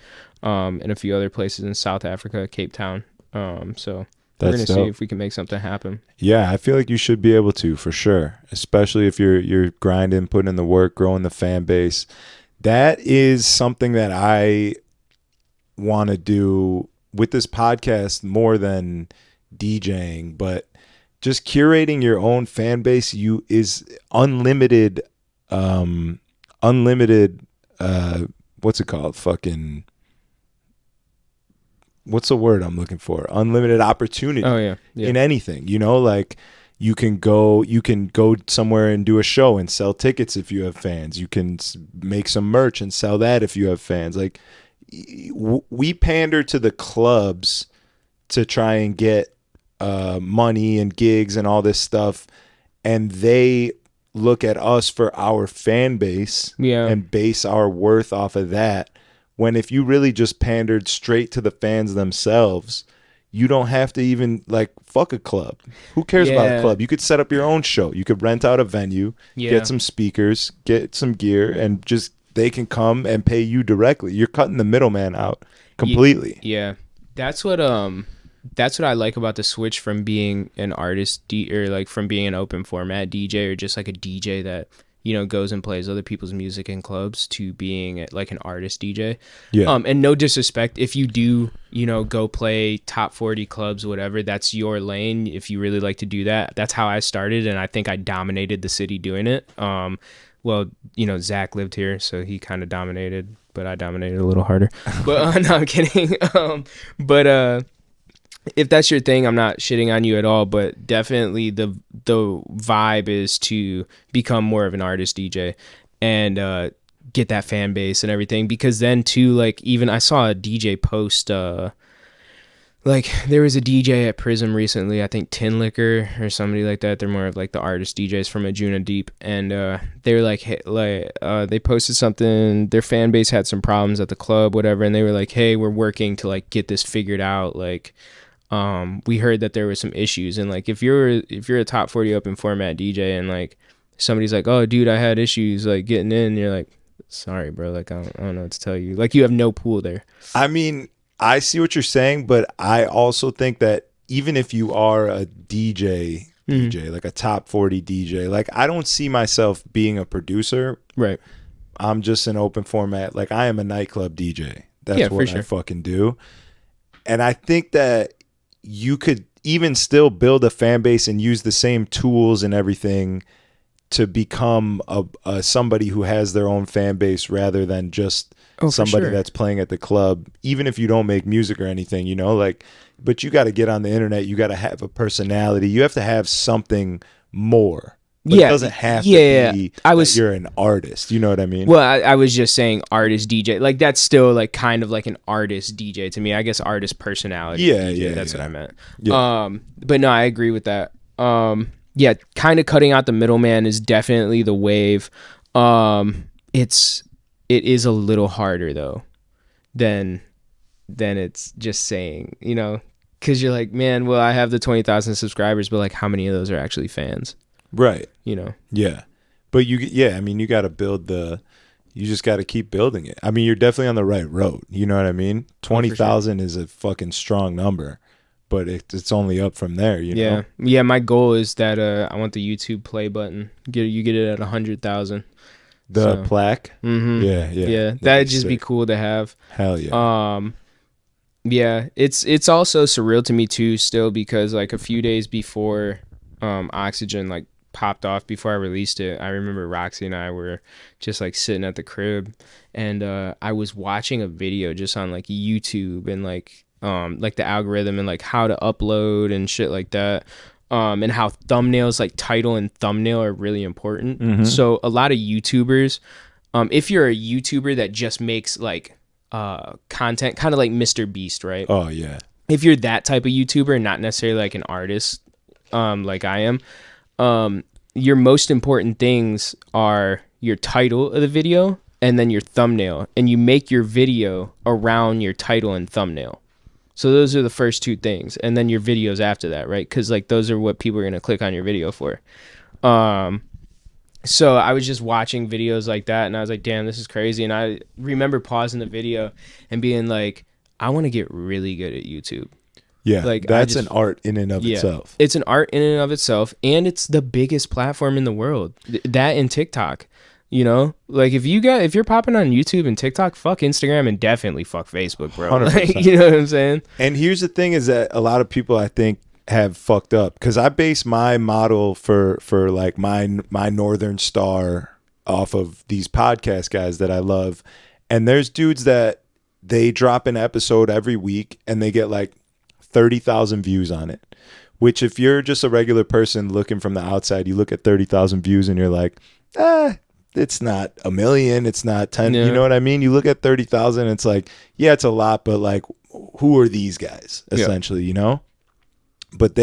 and a few other places in South Africa, Cape Town. So we're gonna see if we can make something happen. Yeah, I feel like you should be able to, for sure. Especially if you're grinding, putting in the work, growing the fan base. That is something that I want to do with this podcast more than DJing, but just curating your own fan base is unlimited what's it called? What's the word I'm looking for? Unlimited opportunity. Oh yeah. In anything, like you can go somewhere and do a show and sell tickets if you have fans. You can make some merch and sell that if you have fans. Like, we pander to the clubs to try and get money and gigs and all this stuff, and they look at us for our fan base and base our worth off of that. When if you really just pandered straight to the fans themselves, you don't have to even like fuck a club. Who cares about a club? You could set up your own show. You could rent out a venue, get some speakers, get some gear, and just they can come and pay you directly. You're cutting the middleman out completely. Yeah. That's what I like about the switch from being an artist or like from being an open format DJ or just like a DJ that, goes and plays other people's music in clubs to being like an artist DJ. Yeah. And no disrespect, if you do, go play top 40 clubs, whatever, that's your lane. If you really like to do that, that's how I started. And I think I dominated the city doing it. Well, Zach lived here, so he kind of dominated, but I dominated a little harder. But no, I'm kidding. But if that's your thing, I'm not shitting on you at all, but definitely the vibe is to become more of an artist DJ and get that fan base and everything, because then too, like, even I saw a DJ post like there was a DJ at Prism recently, I think Tin Liquor or somebody like that. They're more of like the artist DJs from Ajuna Deep, and they were like, hey, they posted something. Their fan base had some problems at the club, whatever, and they were like, hey, we're working to like get this figured out. Like, we heard that there was some issues, and like if you're a top 40 open format DJ and like somebody's like, oh dude, I had issues like getting in, you're like, sorry bro, like I don't know what to tell you. Like, you have no pool there. I mean, I see what you're saying, but I also think that even if you are a DJ, like a top 40 DJ, like I don't see myself being a producer. Right. I'm just an open format. Like, I am a nightclub DJ. That's what I fucking do. And I think that you could even still build a fan base and use the same tools and everything to become a somebody who has their own fan base rather than just somebody that's playing at the club, even if you don't make music or anything, like, but you got to get on the internet. You got to have a personality. You have to have something more. But it doesn't have to be that you're an artist. You know what I mean? Well, I was just saying artist DJ. Like, that's still like kind of like an artist DJ to me. I guess artist personality. DJ, that's what I meant. Yeah. But no, I agree with that. Kind of cutting out the middleman is definitely the wave. It is a little harder though than it's just saying, because you're like, man, well, I have the 20,000 subscribers, but like, how many of those are actually fans? Right. Yeah. But I mean, you got to you just got to keep building it. I mean, you're definitely on the right road. You know what I mean? 20,000 is a fucking strong number, but it's only up from there, know? Yeah. My goal is that I want the YouTube play button. You get it at 100,000. The plaque? Mm-hmm. Yeah. That'd just be cool to have. Hell yeah. Yeah, it's also surreal to me too still, because like a few days before Oxygen like popped off, before I released it, I remember Roxy and I were just like sitting at the crib, and I was watching a video just on like YouTube and like the algorithm and like how to upload and shit like that, and how thumbnails, like title and thumbnail, are really important. So a lot of YouTubers, if you're a YouTuber that just makes like content, kind of like Mr. Beast, right? Oh yeah. If you're that type of YouTuber, not necessarily like an artist, like I am, your most important things are your title of the video and then your thumbnail, and you make your video around your title and thumbnail. So those are the first two things, and then your videos after that, right? Because like those are what people are gonna click on your video for. So I was just watching videos like that, and I was like, damn, this is crazy. And I remember pausing the video and being like, I want to get really good at YouTube. Yeah, like that's an art in and of itself. It's an art in and of itself, and it's the biggest platform in the world. That and TikTok, you know? Like if you're popping on YouTube and TikTok, fuck Instagram and definitely fuck Facebook, bro. Like, you know what I'm saying? And here's the thing is that a lot of people, I think, have fucked up, because I base my model for like my Northern Star off of these podcast guys that I love. And there's dudes that they drop an episode every week and they get like 30,000 views on it, which if you're just a regular person looking from the outside, you look at 30,000 views and you're like, it's not a million, it's not 10, you know what I mean? You look at 30,000, it's like, yeah, it's a lot, but like, who are these guys essentially, you know? But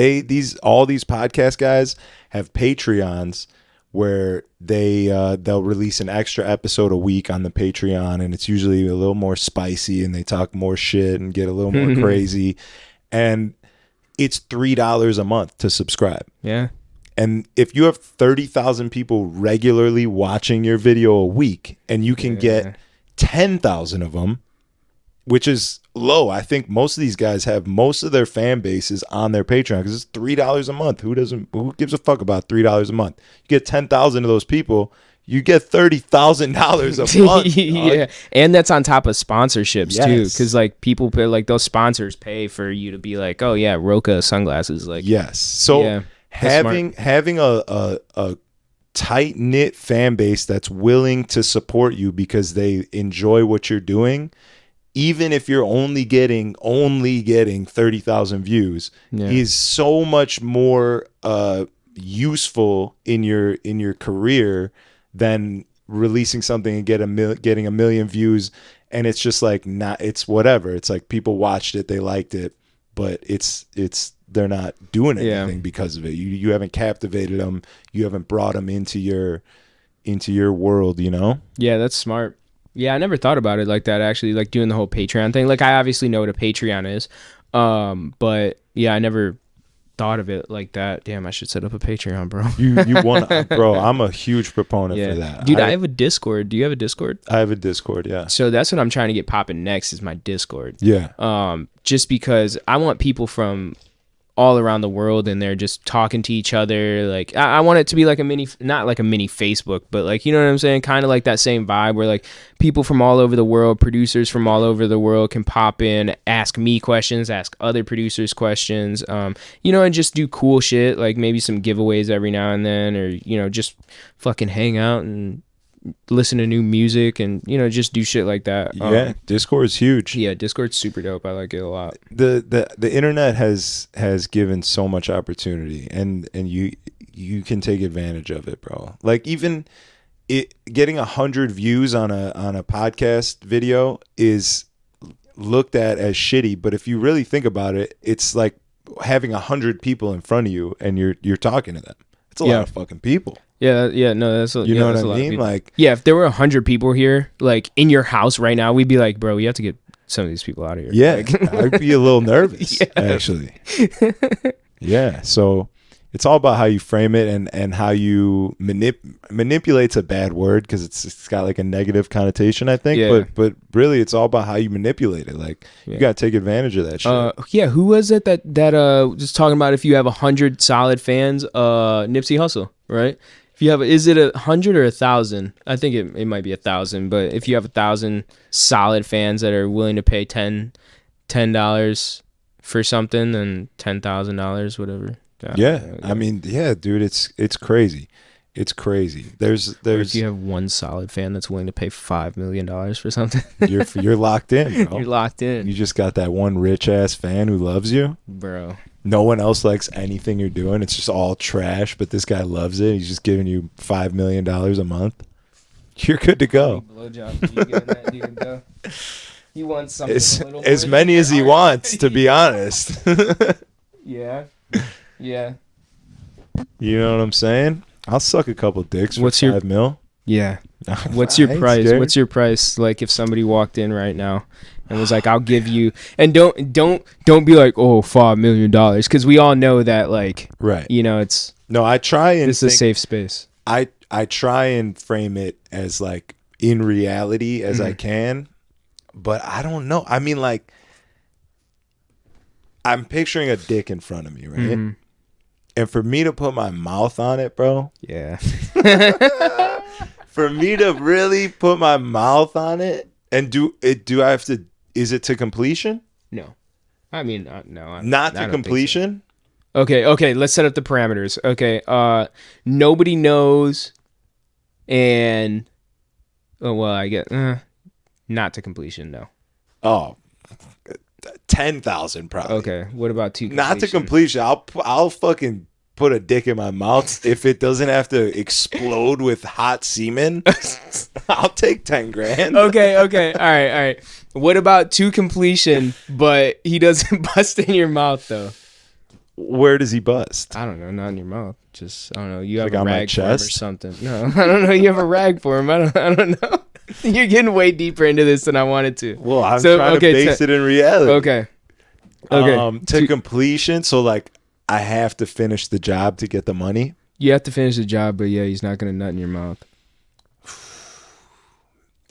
all these podcast guys have Patreons where they'll release an extra episode a week on the Patreon, and it's usually a little more spicy, and they talk more shit and get a little more crazy, and it's $3 a month to subscribe. Yeah. And if you have 30,000 people regularly watching your video a week, and you can get 10,000 of them, which is low. I think most of these guys have most of their fan bases on their Patreon, because it's $3 a month. Who gives a fuck about $3 a month? You get 10,000 of those people, you get $30,000 a month. Yeah, and that's on top of sponsorships too, because like people pay, like those sponsors pay for you to be like, oh yeah, Roca sunglasses, like So having a tight knit fan base that's willing to support you because they enjoy what you're doing, even if you're only getting 30,000 views, is so much more useful in your career than releasing something and getting a million views, and it's just like it's whatever. It's like people watched it, they liked it, but they're not doing anything because of it. You haven't captivated them, you haven't brought them into your world, you know? Yeah, that's smart. Yeah, I never thought about it like that, actually, like doing the whole Patreon thing. Like, I obviously know what a Patreon is, but yeah, I never thought of it like that. Damn, I should set up a Patreon, bro. You want, bro? I'm a huge proponent for that, dude. I have a Discord. Do you have a Discord? I have a Discord, yeah. So that's what I'm trying to get popping next, is my Discord. Yeah. Just because I want people from all around the world and they're just talking to each other. Like I want it to be like not like a mini Facebook, but like, you know what I'm saying? Kind of like that same vibe where like people from all over the world, producers from all over the world can pop in, ask me questions, ask other producers questions, you know, and just do cool shit. Like maybe some giveaways every now and then, or, you know, just fucking hang out and listen to new music and, you know, just do shit like that. Yeah, Discord's huge. Yeah, Discord's super dope. I like it a lot. The internet has given so much opportunity, and you can take advantage of it, bro. Like even getting 100 views on a podcast video is looked at as shitty, but if you really think about it, it's like having 100 people in front of you and you're talking to them. It's a lot of fucking people. Yeah, no, that's you know what I mean. Like, yeah, if there were 100 people here, like in your house right now, we'd be like, bro, we have to get some of these people out of here. Yeah, like, I'd be a little nervous actually. Yeah, so it's all about how you frame it and how you manipulate's a bad word because it's got like a negative connotation, I think. Yeah. But really, it's all about how you manipulate it. Like you got to take advantage of that shit. Yeah, who was it that just talking about if you have 100 solid fans, Nipsey Hussle, right? If you have, is it 100 or 1,000? I think it might be 1,000. But if you have 1,000 solid fans that are willing to pay $10 $10 for something and $10,000, whatever. Yeah. I mean, yeah, dude, it's crazy. It's crazy. There's or if you have one solid fan that's willing to pay $5 million for something, you're locked in, bro. You're locked in. You just got that one rich ass fan who loves you, bro. No one else likes anything you're doing. It's just all trash, but this guy loves it. He's just giving you $5 million a month. You're good to go. Blowjob. You giving that dude though? He wants something as many as he wants, to be honest. Yeah. Yeah. You know what I'm saying? I'll suck a couple dicks for $5 mil. Yeah. What's your price? Scared. What's your price? Like if somebody walked in right now and was like, "I'll give you," and don't be like, "Oh, $5 million," because we all know that, like, right? You know, it's no. I try and it's a safe space. I try and frame it as like in reality as I can, but I don't know. I mean, like, I'm picturing a dick in front of me, right? Mm-hmm. And for me to put my mouth on it, bro. Yeah. For me to really put my mouth on it and do I have to, is it to completion? No. I mean, no. Not to completion? So. Okay. Let's set up the parameters. Okay. Nobody knows. And, I get, not to completion, no. Oh, 10,000 probably. Okay. What about to completion? Not to completion. I'll fucking put a dick in my mouth if it doesn't have to explode with hot semen. I'll take 10 grand. Okay. All right. What about to completion, but he doesn't bust in your mouth though? Where does he bust? I don't know. Not in your mouth. Just, I don't know. You have like a rag for him or something. No, I don't know. You have a rag for him. I don't know. You're getting way deeper into this than I wanted to. Well, I'm trying to base it in reality. Okay. To completion. So like, I have to finish the job to get the money. You have to finish the job, but yeah, he's not gonna nut in your mouth.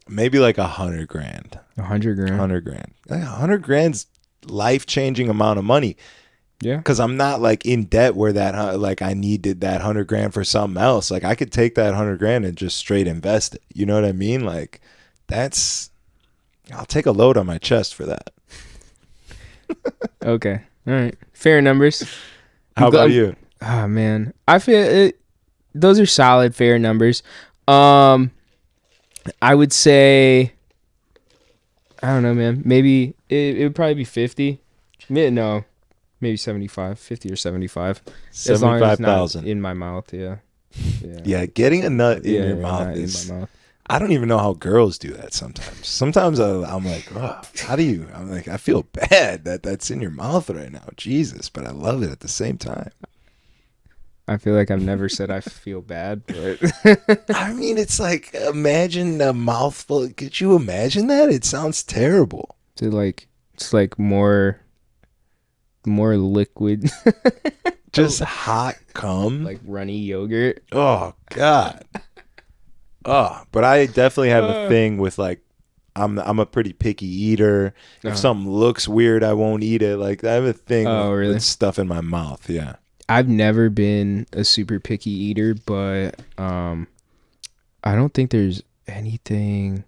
Maybe like 100 grand. 100 grand. 100 grand. 100 grand's life-changing amount of money. Yeah. Because I'm not like in debt where that like I needed that 100 grand for something else. Like I could take that 100 grand and just straight invest it. You know what I mean? Like I'll take a load on my chest for that. Okay. All right. Fair numbers. How about you? Oh man, I feel those are solid, fair numbers. I would say, I don't know, man. Maybe it would probably be 50. No, maybe 75, 50 or 75. 75,000 in my mouth. Yeah. Yeah, getting a nut in your mouth is. In my mouth. I don't even know how girls do that sometimes. Sometimes I'm like, oh, how do you? I'm like, I feel bad that that's in your mouth right now. Jesus, but I love it at the same time. I feel like I've never said I feel bad, but I mean, it's like, imagine a mouthful. Could you imagine that? It sounds terrible. It's like more liquid. Just hot cum. Like runny yogurt. Oh, God. Oh, but I definitely have a thing with like, I'm a pretty picky eater. If something looks weird, I won't eat it. Like I have a thing with stuff in my mouth. Yeah. I've never been a super picky eater, but I don't think there's anything.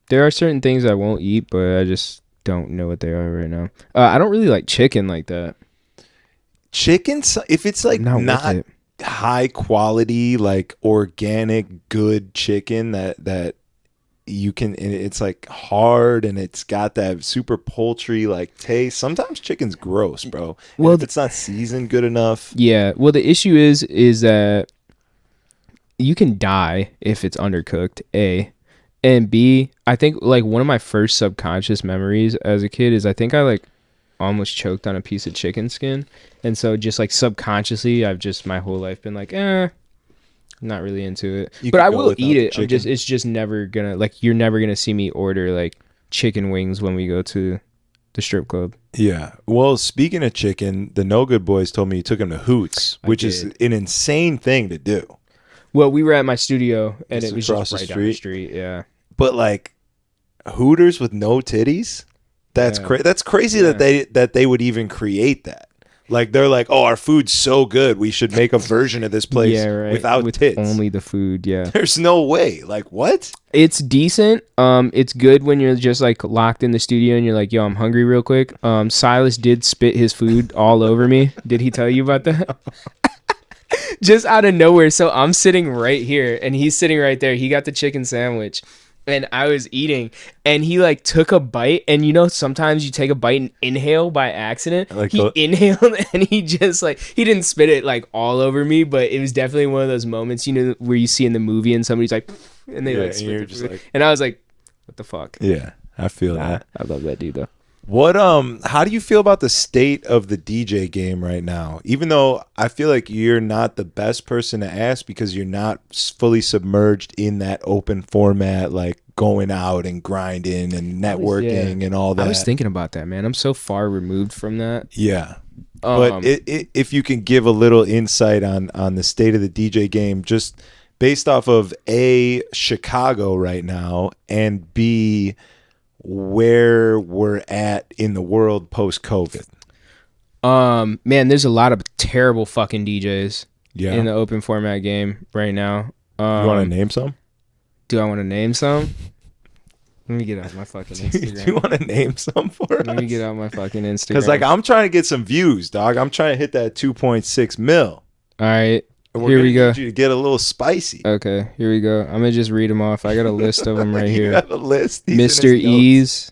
There are certain things I won't eat, but I just don't know what they are right now. I don't really like chicken like that. Chicken, if it's like not high quality, like organic, good chicken that you can, and it's like hard and it's got that super poultry like taste. Sometimes chicken's gross, bro. Well, if it's not seasoned good enough. Yeah. Well, the issue is that you can die if it's undercooked, A. And B, I think like one of my first subconscious memories as a kid is I think I like almost choked on a piece of chicken skin. And so just like subconsciously, I've just my whole life been like, not really into it. But I will eat it. It's just never gonna, like, you're never gonna see me order like chicken wings when we go to the strip club. Yeah. Well, speaking of chicken, the No Good Boys told me you took them to Hoots, which is an insane thing to do. Well, we were at my studio and it was just right down the street. Yeah. But like Hooters with no titties? That's crazy that they would even create that. Like they're like, oh, our food's so good, we should make a version of this place without tits. Only the food, yeah. There's no way. Like what? It's decent. It's good when you're just like locked in the studio and you're like, yo, I'm hungry real quick. Silas did spit his food all over me. Did he tell you about that? Just out of nowhere. So I'm sitting right here and he's sitting right there. He got the chicken sandwich and I was eating and he like took a bite, and you know sometimes you take a bite and inhale by accident. Like he inhaled and he just like, he didn't spit it like all over me, but it was definitely one of those moments, you know, where you see in the movie and somebody's like, and they like spit the food. Like, and I was like, what the fuck? Yeah, I feel that. I love that dude though. What how do you feel about the state of the DJ game right now? Even though I feel like you're not the best person to ask because you're not fully submerged in that open format, like going out and grinding and networking and all that. I was thinking about that, man. I'm so far removed from that. Yeah. But if you can give a little insight on the state of the DJ game, just based off of A, Chicago right now, and B, where we're at in the world post-COVID. Man, there's a lot of terrible fucking DJs in the open format game right now. You want to name some? Do I want to name some? Let me get out my fucking Instagram. Do you want to name some for us? Let me get out my fucking Instagram. Because like I'm trying to get some views, dog. I'm trying to hit that 2.6 mil. All right. Here we go. Need you to get a little spicy. Okay, here we go. I'm gonna just read them off. I got a list of them right here. Got a list. Mr. Ease,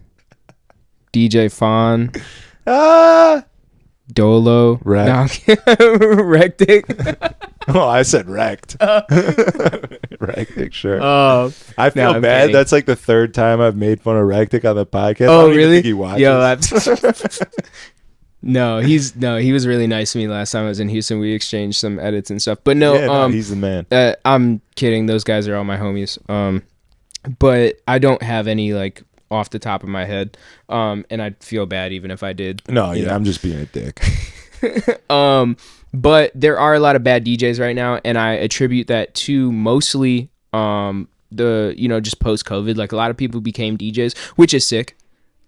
DJ Fawn, Dolo, Rectic. Oh, I said wrecked. Rectic, sure. I feel bad. Kidding. That's like the third time I've made fun of Rectic on the podcast. Oh, really? Think he watches. Yo, No, he was really nice to me last time I was in Houston. We exchanged some edits and stuff. But no, he's the man. I'm kidding. Those guys are all my homies. But I don't have any like off the top of my head. And I'd feel bad even if I did. No, yeah, I'm just being a dick. But there are a lot of bad DJs right now, and I attribute that to mostly just post COVID. Like a lot of people became DJs, which is sick.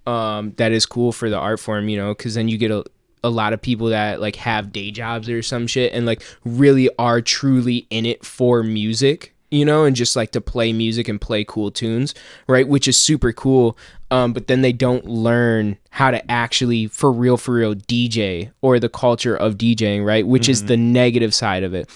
That is cool for the art form, you know, because then you get a lot of people that like have day jobs or some shit and like really are truly in it for music, you know, and just like to play music and play cool tunes, right? Which is super cool. But then they don't learn how to actually for real DJ or the culture of DJing, right? Which is the negative side of it.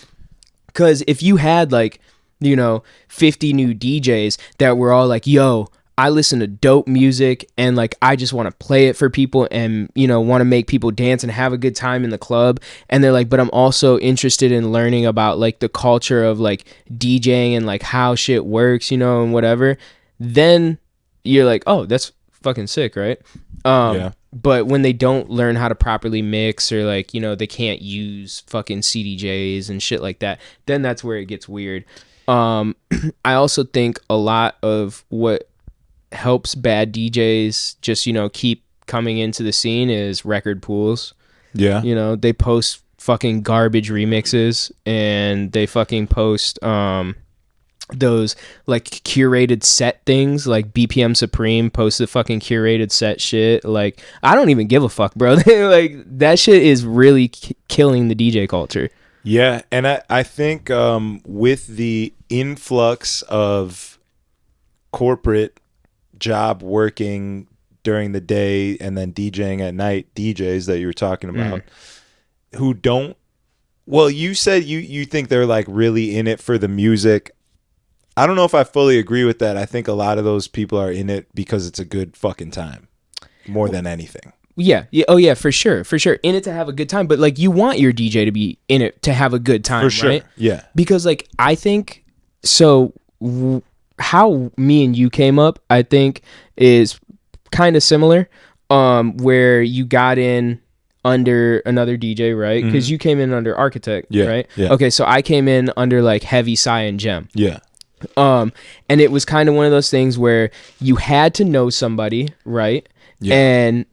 Because if you had like, you know, 50 new DJs that were all like, yo, I listen to dope music and like I just want to play it for people and, you know, want to make people dance and have a good time in the club. And they're like, but I'm also interested in learning about like the culture of like DJing and like how shit works, you know, and whatever. Then you're like, oh, that's fucking sick, right? Yeah. But when they don't learn how to properly mix or like, you know, they can't use fucking CDJs and shit like that, then that's where it gets weird. I also think a lot of what helps bad DJs just, you know, keep coming into the scene is record pools. Yeah. You know, they post fucking garbage remixes and they fucking post those like curated set things, like BPM Supreme posted fucking curated set shit. Like I don't even give a fuck, bro. Like that shit is really killing the DJ culture. Yeah, and I think with the influx of corporate job working during the day and then DJing at night, DJs that you were talking about, who don't, well, you said you think they're like really in it for the music. I don't know if I fully agree with that. I think a lot of those people are in it because it's a good fucking time more than anything. Yeah. Oh yeah, for sure. In it to have a good time, but like you want your DJ to be in it to have a good time, for sure. Right? Yeah. Because like I think so how me and you came up, I think, is kind of similar, where you got in under another DJ, right? Because you came in under Architect, right? Yeah. Okay, so I came in under like Heavy, Psy, and Gem. Yeah. And it was kind of one of those things where you had to know somebody, right? Yeah. And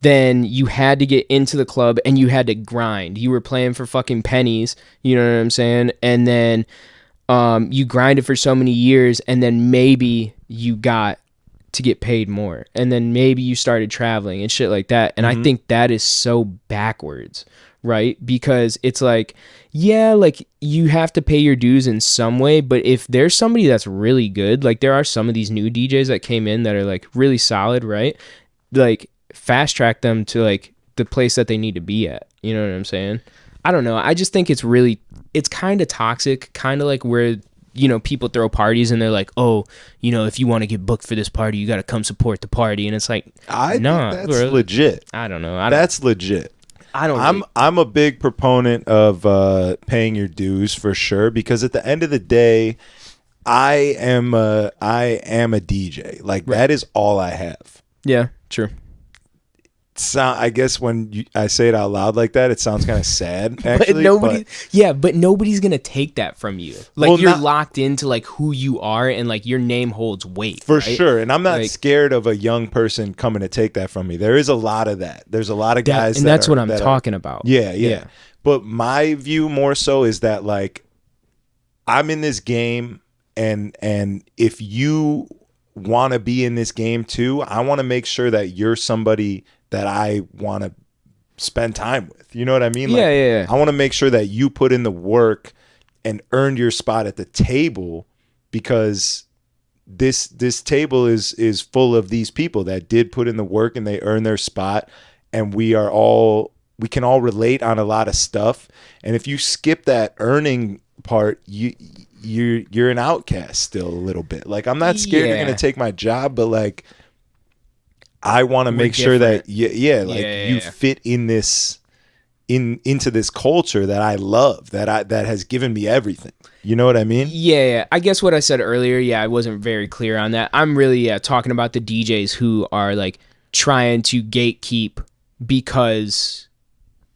then you had to get into the club and you had to grind. You were playing for fucking pennies, you know what I'm saying? And then you grinded for so many years and then maybe you got to get paid more, and then maybe you started traveling and shit like that. And I think that is so backwards, right? Because it's like, yeah, like you have to pay your dues in some way, but if there's somebody that's really good, like there are some of these new DJs that came in that are like really solid, right? Like fast track them to like the place that they need to be at. You know what I'm saying? I don't know. I just think it's kind of toxic, kind of like where, you know, people throw parties and they're like, oh, you know, if you want to get booked for this party, you got to come support the party. And it's like, I think that's legit. I don't know. That's legit. I'm a big proponent of paying your dues for sure, because at the end of the day, I am a DJ. Like that is all I have. Yeah, true. I guess when I say it out loud like that, it sounds kind of sad. Actually, but nobody's gonna take that from you. Like you're locked into like who you are, and like your name holds weight for sure. And I'm not scared of a young person coming to take that from me. There is a lot of that. There's a lot of guys, and that's what I'm talking about. Yeah. But my view more so is that like I'm in this game, and if you want to be in this game too, I want to make sure that you're somebody that I want to spend time with. You know what I mean? Yeah. I want to make sure that you put in the work and earned your spot at the table, because this table is full of these people that did put in the work and they earned their spot, and we can all relate on a lot of stuff. And if you skip that earning part, you're an outcast still a little bit. Like I'm not scared you're gonna take my job, but like I want to make sure that you fit in this into this culture that I love, that has given me everything. You know what I mean? Yeah. I guess what I said earlier, I wasn't very clear on that. I'm really talking about the DJs who are like trying to gatekeep because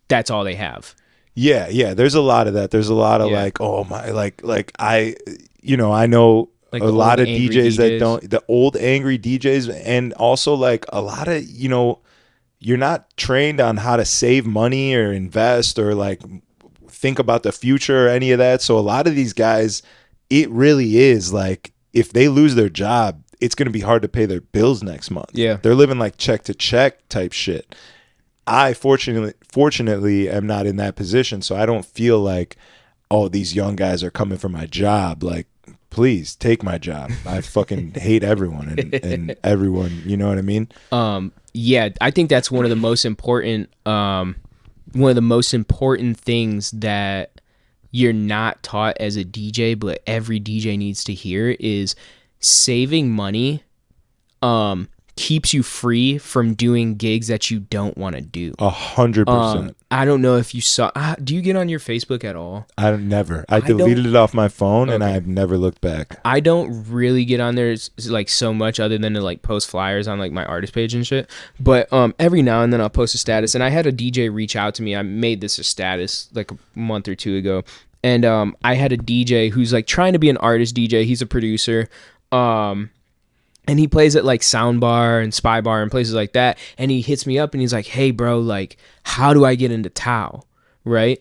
that's all they have. Yeah. There's a lot of that. There's a lot of like, oh my, like I know like a lot of DJs that don't, the old angry DJs, and also like a lot of, you're not trained on how to save money or invest or like think about the future or any of that. So a lot of these guys, it really is like, if they lose their job, it's going to be hard to pay their bills next month. Yeah. They're living like check to check type shit. I fortunately am not in that position. So I don't feel like, oh, these young guys are coming for my job. Like, please take my job. I fucking hate everyone and everyone, you know what I mean? Yeah, I think that's one of the most important things that you're not taught as a DJ, but every DJ needs to hear is saving money keeps you free from doing gigs that you don't want to do. 100%. I don't know if you saw. Do you get on your Facebook at all? I deleted it off my phone, and I've never looked back. I don't really get on there like so much, other than to like post flyers on like my artist page and shit. But every now and then I'll post a status, and I had a DJ reach out to me. I made this a status like a month or two ago, and I had a DJ who's like trying to be an artist DJ. He's a producer. And he plays at like Soundbar and Spy Bar and places like that. And he hits me up and he's like, hey, bro, like, how do I get into Tao? Right?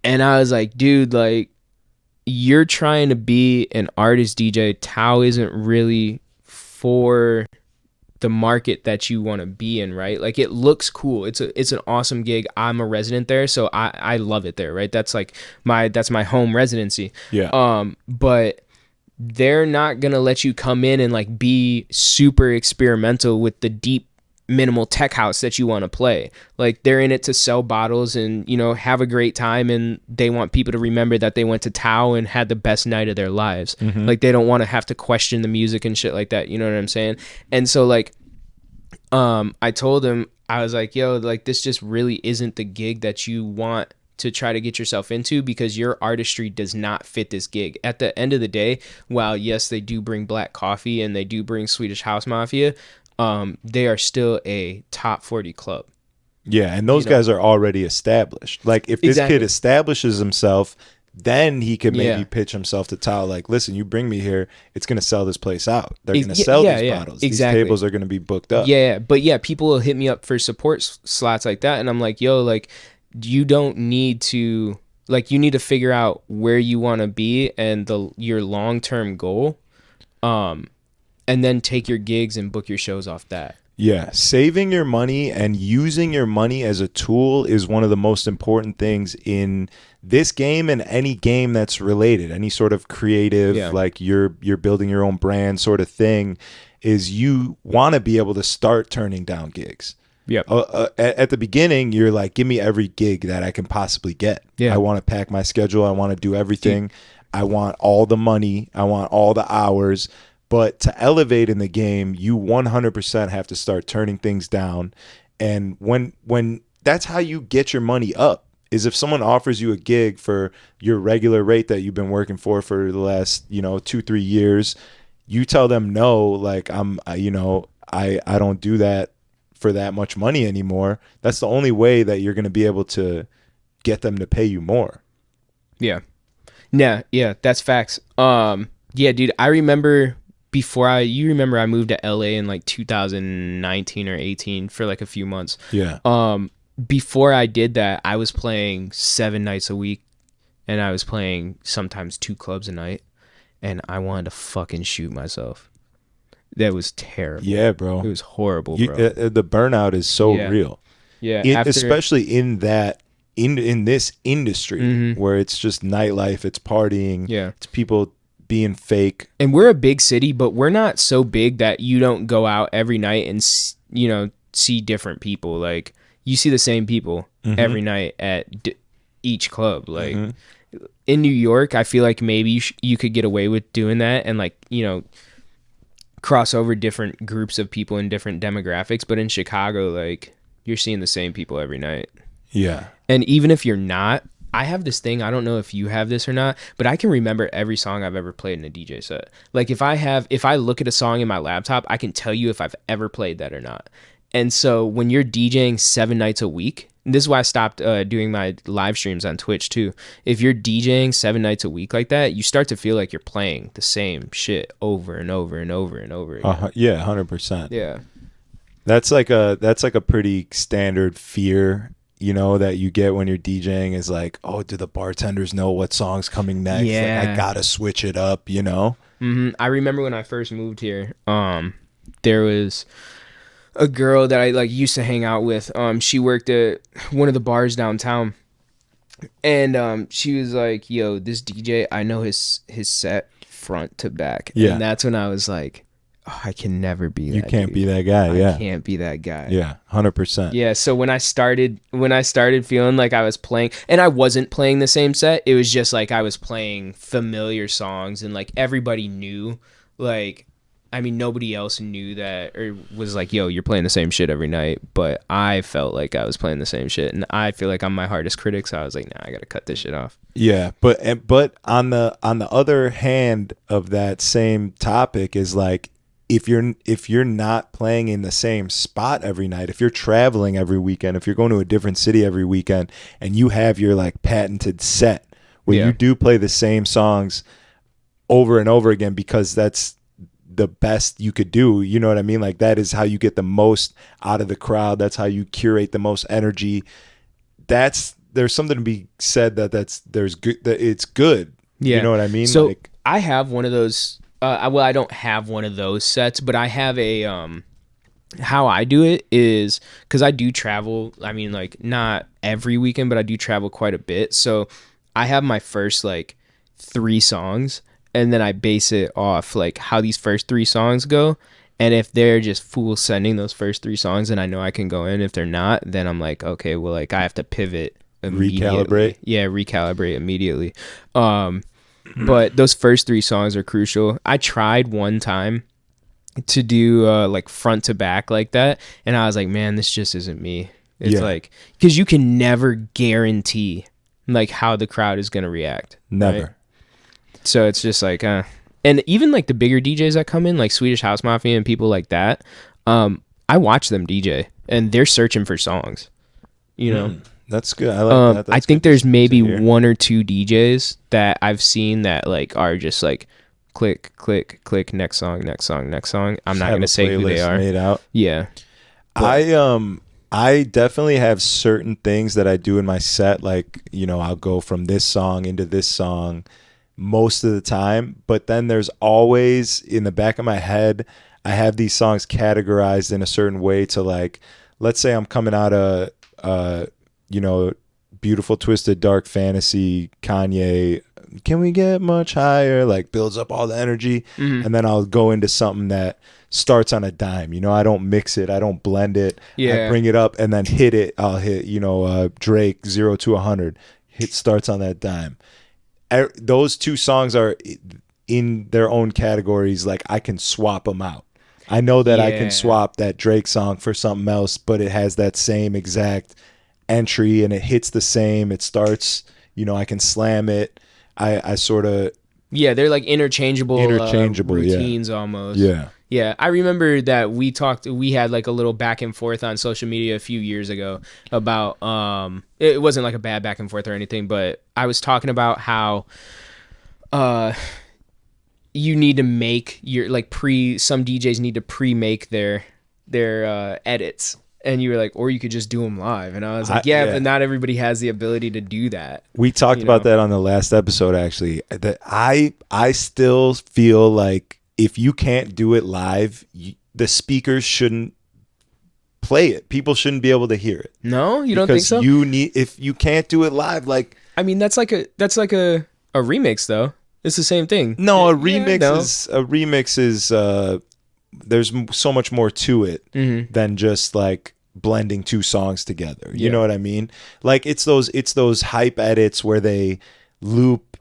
And I was like, dude, like, you're trying to be an artist DJ. Tao isn't really for the market that you want to be in, right? Like, it looks cool. It's an awesome gig. I'm a resident there, so I love it there, right? That's like that's my home residency. Yeah. But they're not gonna let you come in and like be super experimental with the deep minimal tech house that you want to play. Like, they're in it to sell bottles and, have a great time, and they want people to remember that they went to Tao and had the best night of their lives. Mm-hmm. Like, they don't want to have to question the music and shit like that. You know what I'm saying? And so like I told him, I was like, yo, like, this just really isn't the gig that you want to try to get yourself into, because your artistry does not fit this gig. At the end of the day, while yes, they do bring Black Coffee and they do bring Swedish House Mafia, they are still a top 40 club. Yeah, and those guys are already established. Like, if this kid establishes himself, then he could maybe pitch himself to Tao, like, listen, you bring me here, it's going to sell this place out. They're going to sell these bottles. Exactly. These tables are going to be booked up. Yeah, but yeah, people will hit me up for support slots like that, and I'm like, yo, like, you don't need to, like, you need to figure out where you want to be and your long-term goal. And and then take your gigs and book your shows off that. Yeah, saving your money and using your money as a tool is one of the most important things in this game and any game that's related. Any sort of creative, like you're building your own brand sort of thing, is you want to be able to start turning down gigs. Yeah. At the beginning, you're like, give me every gig that I can possibly get. Yeah. I want to pack my schedule. I want to do everything. I want all the money. I want all the hours. But to elevate in the game, you 100% have to start turning things down. And when that's how you get your money up, is if someone offers you a gig for your regular rate that you've been working for the last, 2-3 years, you tell them no, like I don't do that for that much money anymore. That's the only way that you're going to be able to get them to pay you more. Yeah. Yeah, that's facts. Yeah, dude, I remember you remember I moved to LA in like 2019 or 18 for like a few months. Yeah. Before I did that, I was playing 7 nights a week, and I was playing sometimes 2 clubs a night, and I wanted to fucking shoot myself. That was terrible. Yeah, bro. It was horrible, bro. The burnout is so real. Yeah. Especially in that in this industry where it's just nightlife, it's partying, it's people being fake. And we're a big city, but we're not so big that you don't go out every night and see different people. Like, you see the same people every night at each club. Like in New York, I feel like maybe you could get away with doing that and like, cross over different groups of people in different demographics. But in Chicago, like, you're seeing the same people every night. Yeah. And even if you're not, I have this thing, I don't know if you have this or not, but I can remember every song I've ever played in a DJ set. Like, if I look at a song in my laptop, I can tell you if I've ever played that or not. And so when you're DJing 7 nights a week, and this is why I stopped doing my live streams on Twitch too. If you're DJing 7 nights a week like that, you start to feel like you're playing the same shit over and over and over and over again. Yeah, 100%. Yeah. That's like a pretty standard fear, that you get when you're DJing, is like, oh, do the bartenders know what song's coming next? Yeah. Like, I gotta switch it up, I remember when I first moved here, there was a girl that I like used to hang out with. She worked at one of the bars downtown, and she was like, yo, this DJ, I know his set front to back. Yeah. And that's when I was like, oh, I can never be that You can't dude. be that guy. I can't be that guy. Yeah, 100%. Yeah, so when I started feeling like I was playing, and I wasn't playing the same set, it was just like I was playing familiar songs, and like everybody knew, like, I mean, nobody else knew that or was like, yo, you're playing the same shit every night, but I felt like I was playing the same shit, and I feel like I'm my hardest critic, so I was like, nah, I gotta cut this shit off. Yeah, but on the other hand of that same topic is like, if you're not playing in the same spot every night, if you're traveling every weekend, if you're going to a different city every weekend, and you have your like patented set where you do play the same songs over and over again because that's the best you could do, you know what I mean? Like, that is how you get the most out of the crowd. That's how you curate the most energy. There's something to be said that it's good. Yeah. You know what I mean? So like, I have one of those. I don't have one of those sets, but I have a. How I do it is because I do travel. I mean, like, not every weekend, but I do travel quite a bit. So I have my first like 3 songs, and then I base it off like how these first 3 songs go. And if they're just full sending those first 3 songs, then I know I can go in. If they're not, then I'm like, okay, well, like, I have to pivot immediately. Recalibrate immediately. But those first 3 songs are crucial. I tried one time to do like front to back like that, and I was like, man, this just isn't me. It's like, because you can never guarantee like how the crowd is gonna react. Never. Right? So it's just like, and even like the bigger DJs that come in, like Swedish House Mafia and people like that, I watch them DJ, and they're searching for songs. That's good. I like that. That's I think there's maybe 1 or 2 DJs that I've seen that like are just like click, click, click, next song, next song, next song. I'm not gonna say who they are. Made out. Yeah. I definitely have certain things that I do in my set. Like, I'll go from this song into this song, most of the time, but then there's always in the back of my head, I have these songs categorized in a certain way to like, let's say I'm coming out of, Beautiful Twisted Dark Fantasy, Kanye, Can We Get Much Higher, like builds up all the energy. And then I'll go into something that starts on a dime. I don't mix it. I don't blend it. I bring it up and then hit it. I'll hit, Drake 0 to 100. It starts on that dime. Those two songs are in their own categories. Like I can swap them out. I know that I can swap that Drake song for something else, but it has that same exact entry and it hits the same. It starts, I can slam it. I sort of... Yeah, they're like interchangeable routines almost. Yeah. Yeah, I remember that we had like a little back and forth on social media a few years ago about, it wasn't like a bad back and forth or anything, but I was talking about how you need to make your, like some DJs need to pre-make their edits. And you were like, or you could just do them live. And I was like, but not everybody has the ability to do that. We talked about that on the last episode, actually. That I still feel like if you can't do it live, the speakers shouldn't play it. People shouldn't be able to hear it. No, you don't think so? If you can't do it live, like... I mean, that's like a remix, though. It's the same thing. No, a remix is there's so much more to it than just like blending two songs together. You know what I mean? Like it's those hype edits where they loop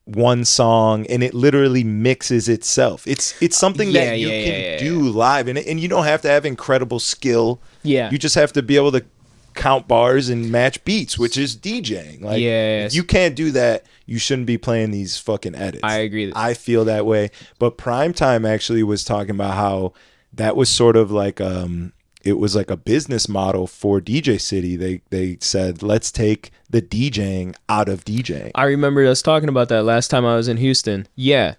one song and it literally mixes itself. It's something that you can do live, and you don't have to have incredible skill. Yeah, you just have to be able to count bars and match beats, which is DJing. Like, if you can't do that, you shouldn't be playing these fucking edits. I agree. I feel that way. But Primetime actually was talking about how that was sort of like it was like a business model for DJ City. They said, let's take the DJing out of DJing. I remember us talking about that last time I was in Houston. Yeah.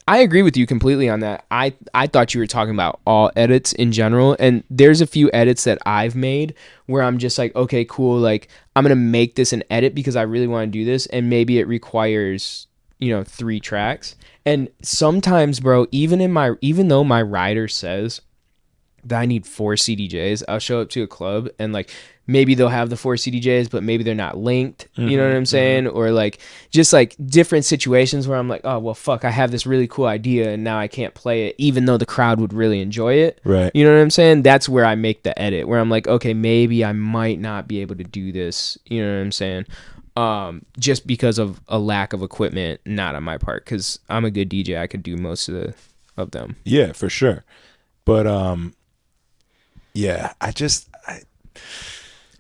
I agree with you completely on that. I thought you were talking about all edits in general, and there's a few edits that I've made where I'm just like, okay, cool, like I'm gonna make this an edit because I really want to do this, and maybe it requires 3 tracks. And sometimes, bro, even though my rider says that I need 4 CDJs, I'll show up to a club and like maybe they'll have the 4 CDJs, but maybe they're not linked. You know what I'm saying? Or like just like different situations where I'm like, oh, well, fuck, I have this really cool idea and now I can't play it, even though the crowd would really enjoy it. Right. You know what I'm saying? That's where I make the edit, where I'm like, okay, maybe I might not be able to do this. You know what I'm saying? Just because of a lack of equipment, not on my part, because I'm a good DJ. I could do most of them. Yeah, for sure. But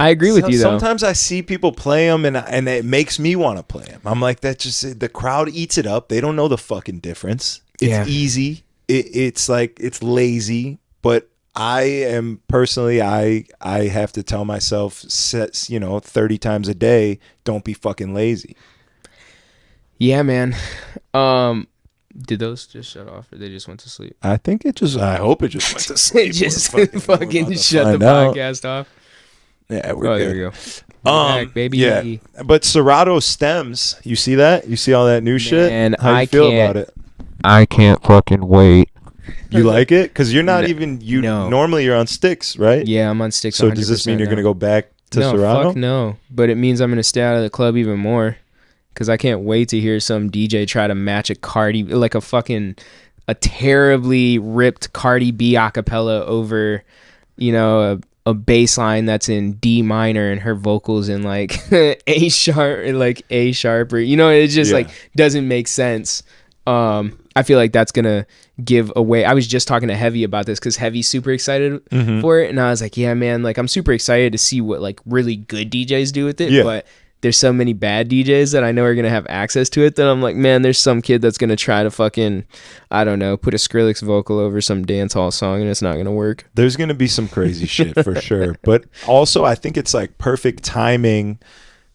I agree with you, though. Sometimes I see people play them, and it makes me want to play them. I'm like, that just the crowd eats it up. They don't know the fucking difference. It's easy. It's like it's lazy. But I am personally, I have to tell myself, 30 times a day, don't be fucking lazy. Yeah, man. Did those just shut off, or they just went to sleep? I think I hope it just went to sleep. Just fucking shut the podcast off. Yeah, we're good. There we go. Back, baby. Yeah, but Serato stems. You see that? You see all that new shit? And how you feel about it? I can't fucking wait. You like it? Because you're not even No. Normally you're on sticks, right? Yeah, I'm on sticks. So does this mean you're gonna go back to Serato? No, fuck no. But it means I'm gonna stay out of the club even more. Because I can't wait to hear some DJ try to match a terribly ripped Cardi B acapella over, a bass line that's in D minor and her vocals in like A sharp, or it just like doesn't make sense. I feel like that's gonna give away. I was just talking to Heavy about this because Heavy's super excited for it, and I was like, yeah, man, like I'm super excited to see what like really good DJs do with it, but there's so many bad DJs that I know are going to have access to it that I'm like, man, there's some kid that's going to try to fucking, I don't know, put a Skrillex vocal over some dance hall song and it's not going to work. There's going to be some crazy shit for sure. But also I think it's like perfect timing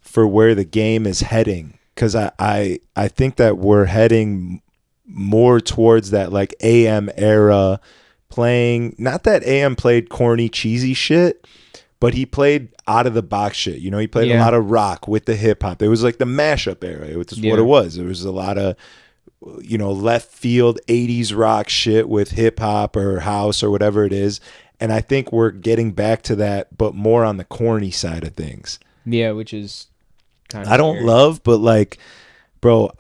for where the game is heading. Because I think that we're heading more towards that like AM era playing. Not that AM played corny, cheesy shit, but he played out of the box shit. You know, he played a lot of rock with the hip hop. It was like the mashup era. It was what it was. It was a lot of, you know, left field 80s rock shit with hip hop or house or whatever it is. And I think we're getting back to that, but more on the corny side of things. Yeah, which is kind of I don't love, but like, bro,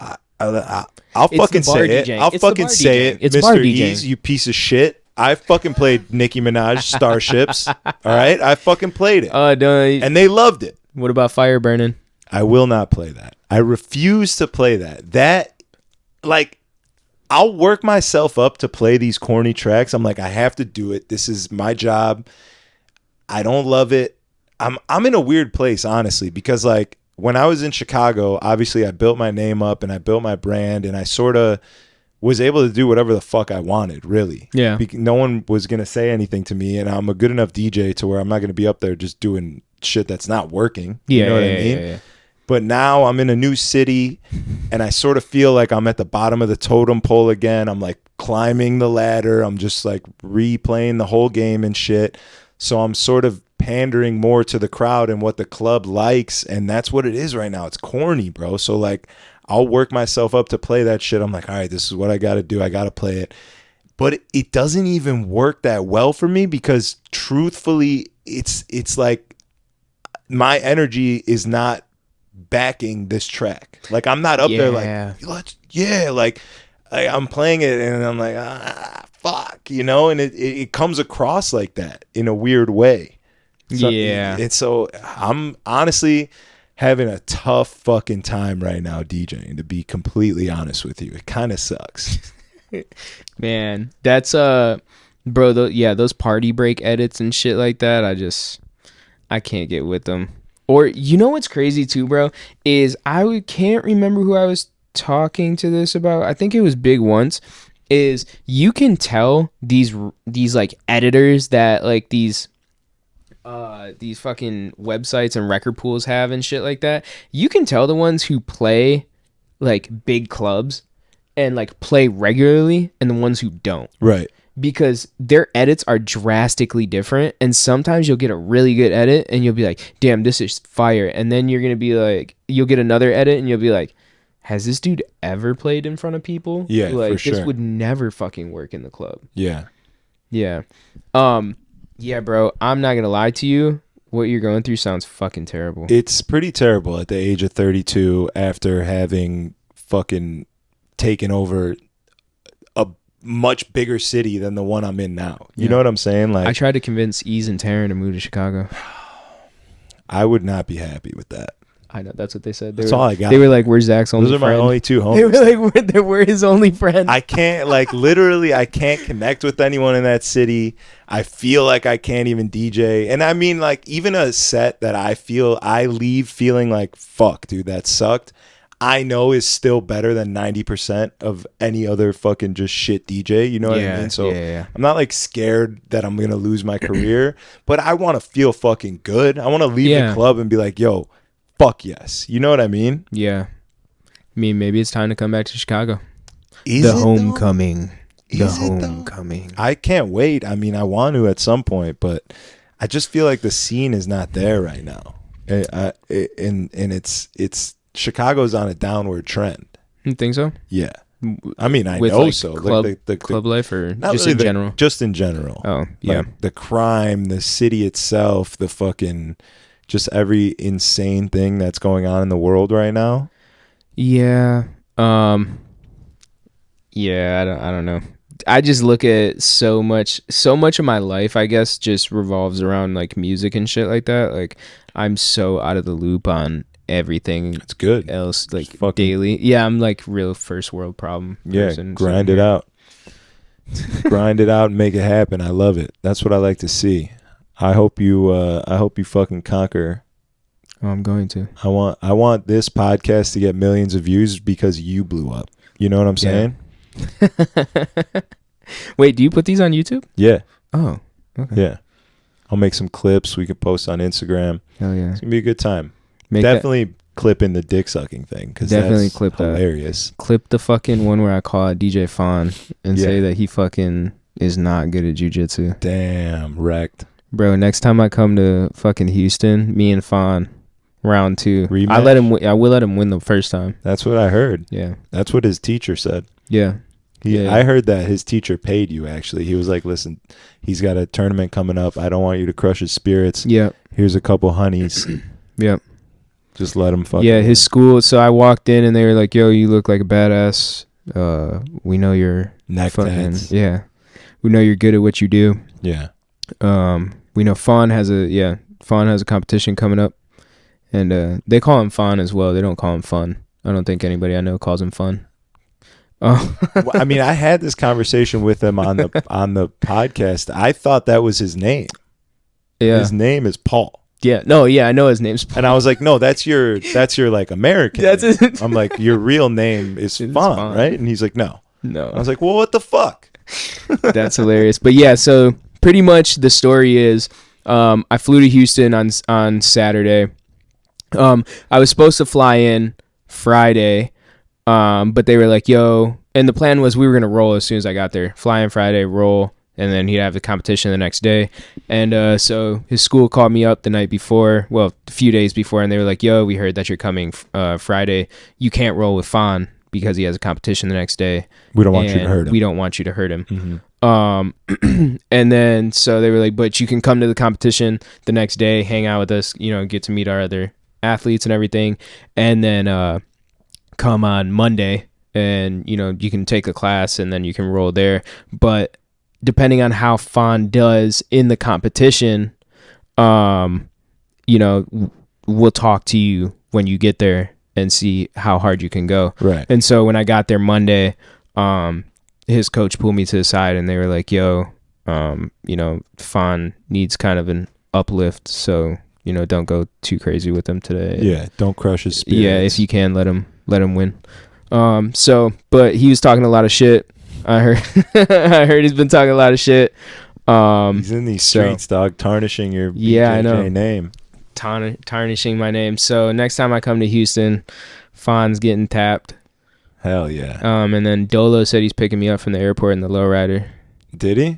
I'll fucking say it. I'll fucking say it, Mr. Ease, you piece of shit. I fucking played Nicki Minaj Starships. All right, I fucking played it, and they loved it. What about Fire Burning? I will not play that. I refuse to play that. That, like, I'll work myself up to play these corny tracks. I'm like, I have to do it. This is my job. I don't love it. I'm in a weird place, honestly, because like when I was in Chicago, obviously I built my name up and I built my brand and I sort of was able to do whatever the fuck I wanted, really. Yeah. No one was going to say anything to me, and I'm a good enough DJ to where I'm not going to be up there just doing shit that's not working. Yeah, you know what I mean? Yeah. But now I'm in a new city and I sort of feel like I'm at the bottom of the totem pole again. I'm like climbing the ladder. I'm just like replaying the whole game and shit. So I'm sort of pandering more to the crowd and what the club likes. And that's what it is right now. It's corny, bro. So like I'll work myself up to play that shit. I'm like, all right, this is what I got to do. I got to play it. But it doesn't even work that well for me because truthfully, it's like my energy is not backing this track. Like I'm not up there like like I'm playing it and I'm like fuck, you know, and it comes across like that in a weird way. So, and so I'm honestly having a tough fucking time right now DJing, to be completely honest with you. It kind of sucks. Man, that's bro, those party break edits and shit like that, I can't get with them. Or you know what's crazy too, bro, is I can't remember who I was talking to this about. I think it was Big Once. Is you can tell these like editors that like these fucking websites and record pools have and shit like that. You can tell the ones who play like big clubs and like play regularly and the ones who don't. Right. Because their edits are drastically different, and sometimes you'll get a really good edit and you'll be like, damn, this is fire. And then you're gonna be like, you'll get another edit and you'll be like, has this dude ever played in front of people? Yeah, like for sure. This would never fucking work in the club. Yeah. Yeah. Yeah, bro, I'm not gonna lie to you. What you're going through sounds fucking terrible. It's pretty terrible at the age of 32 after having fucking taken over a much bigger city than the one I'm in now. You know what I'm saying? Like, I tried to convince Ease and Taryn to move to Chicago. I would not be happy with that. I know, that's what they said. That's all I got. They were like, "We're Zach's only friend." Those are my only two homies. They were like, we're his only friend. I can't, like, literally, I can't connect with anyone in that city. I feel like I can't even DJ. And I mean, like, even a set that I leave feeling like, fuck, dude, that sucked, I know is still better than 90% of any other fucking just shit DJ. You know what I mean? So I'm not like scared that I'm going to lose my career, but I want to feel fucking good. I want to leave the club and be like, yo, fuck yes. You know what I mean? Yeah. I mean, maybe it's time to come back to Chicago. The homecoming. The homecoming. I can't wait. I mean, I want to at some point, but I just feel like the scene is not there right now. And it's Chicago's on a downward trend. You think so? Yeah. I mean, I with know like so. Club, like the club life or not just really in general? Just in general. Oh, yeah. Like the crime, the city itself, the fucking, just every insane thing that's going on in the world right now. Yeah. Yeah, I don't know. I just look at so much of my life, I guess, just revolves around like music and shit like that. Like I'm so out of the loop on everything. It's good. Else like daily. Yeah, I'm like real first world problem person. Yeah, grind it out. Grind it out and make it happen. I love it. That's what I like to see. I hope you fucking conquer. Oh, I'm going to. I want this podcast to get millions of views because you blew up. You know what I'm saying? Wait, do you put these on YouTube? Yeah. Oh, okay. Yeah. I'll make some clips we could post on Instagram. Hell yeah. It's going to be a good time. Definitely clip in the dick sucking thing because that's clip hilarious. Clip the fucking one where I call out DJ Fawn and say that he fucking is not good at jiu-jitsu. Damn, wrecked. Bro, next time I come to fucking Houston, me and Fawn, round 2. Rematch? I will let him win the first time. That's what I heard. Yeah. That's what his teacher said. Yeah. I heard that his teacher paid you, actually. He was like, listen, he's got a tournament coming up. I don't want you to crush his spirits. Yeah. Here's a couple honeys. Yep. Just let him fucking Yeah, his school. So I walked in and they were like, yo, you look like a badass. We know you're neck fucking, tats. yeah. We know you're good at what you do. Yeah. We know Fawn has a competition coming up. And they call him Fawn as well. They don't call him Fun. I don't think anybody I know calls him Fun. Oh. Well, I mean, I had this conversation with him on the podcast. I thought that was his name. Yeah. His name is Paul. Yeah. No, yeah, I know his name's Paul. And I was like, no, that's your like American. That's name. it. I'm like, your real name is Fawn, right? And he's like, no. No. I was like, well, what the fuck? That's hilarious. But yeah, so pretty much the story is I flew to Houston on Saturday. I was supposed to fly in Friday, but they were like, yo, and the plan was we were going to roll as soon as I got there. Fly in Friday, roll, and then he'd have the competition the next day. And so his school called me up the night before, well, a few days before, and they were like, yo, we heard that you're coming Friday. You can't roll with Fawn because he has a competition the next day. We don't want you to hurt him. We don't want you to hurt him. Mm-hmm. And then so they were like, but you can come to the competition the next day, hang out with us, get to meet our other athletes and everything, and then come on Monday and you can take a class and then you can roll there. But depending on how Fawn does in the competition, we'll talk to you when you get there and see how hard you can go. Right. And so when I got there Monday, his coach pulled me to the side and they were like, yo, Fawn needs kind of an uplift, so don't go too crazy with him today. Yeah, don't crush his spirits. Yeah, if you can, let him win. But he was talking a lot of shit. I heard he's been talking a lot of shit. He's in these streets, dog, tarnishing your BJJ name. Tarnishing my name. So next time I come to Houston, Fawn's getting tapped. Hell yeah. And then Dolo said he's picking me up from the airport in the lowrider. Did he?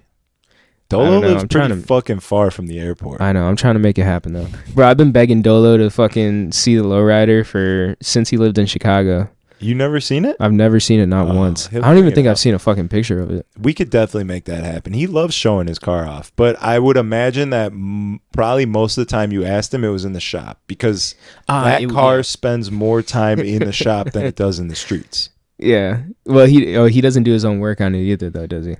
Dolo lives pretty fucking far from the airport. I know. I'm trying to make it happen, though. Bro, I've been begging Dolo to fucking see the lowrider since he lived in Chicago. You never seen it? I've never seen it, not once. I don't even think I've seen a fucking picture of it. We could definitely make that happen. He loves showing his car off. But I would imagine that probably most of the time you asked him, it was in the shop. Because that car spends more time in the shop than it does in the streets. Yeah. Well, he doesn't do his own work on it either, though, does he?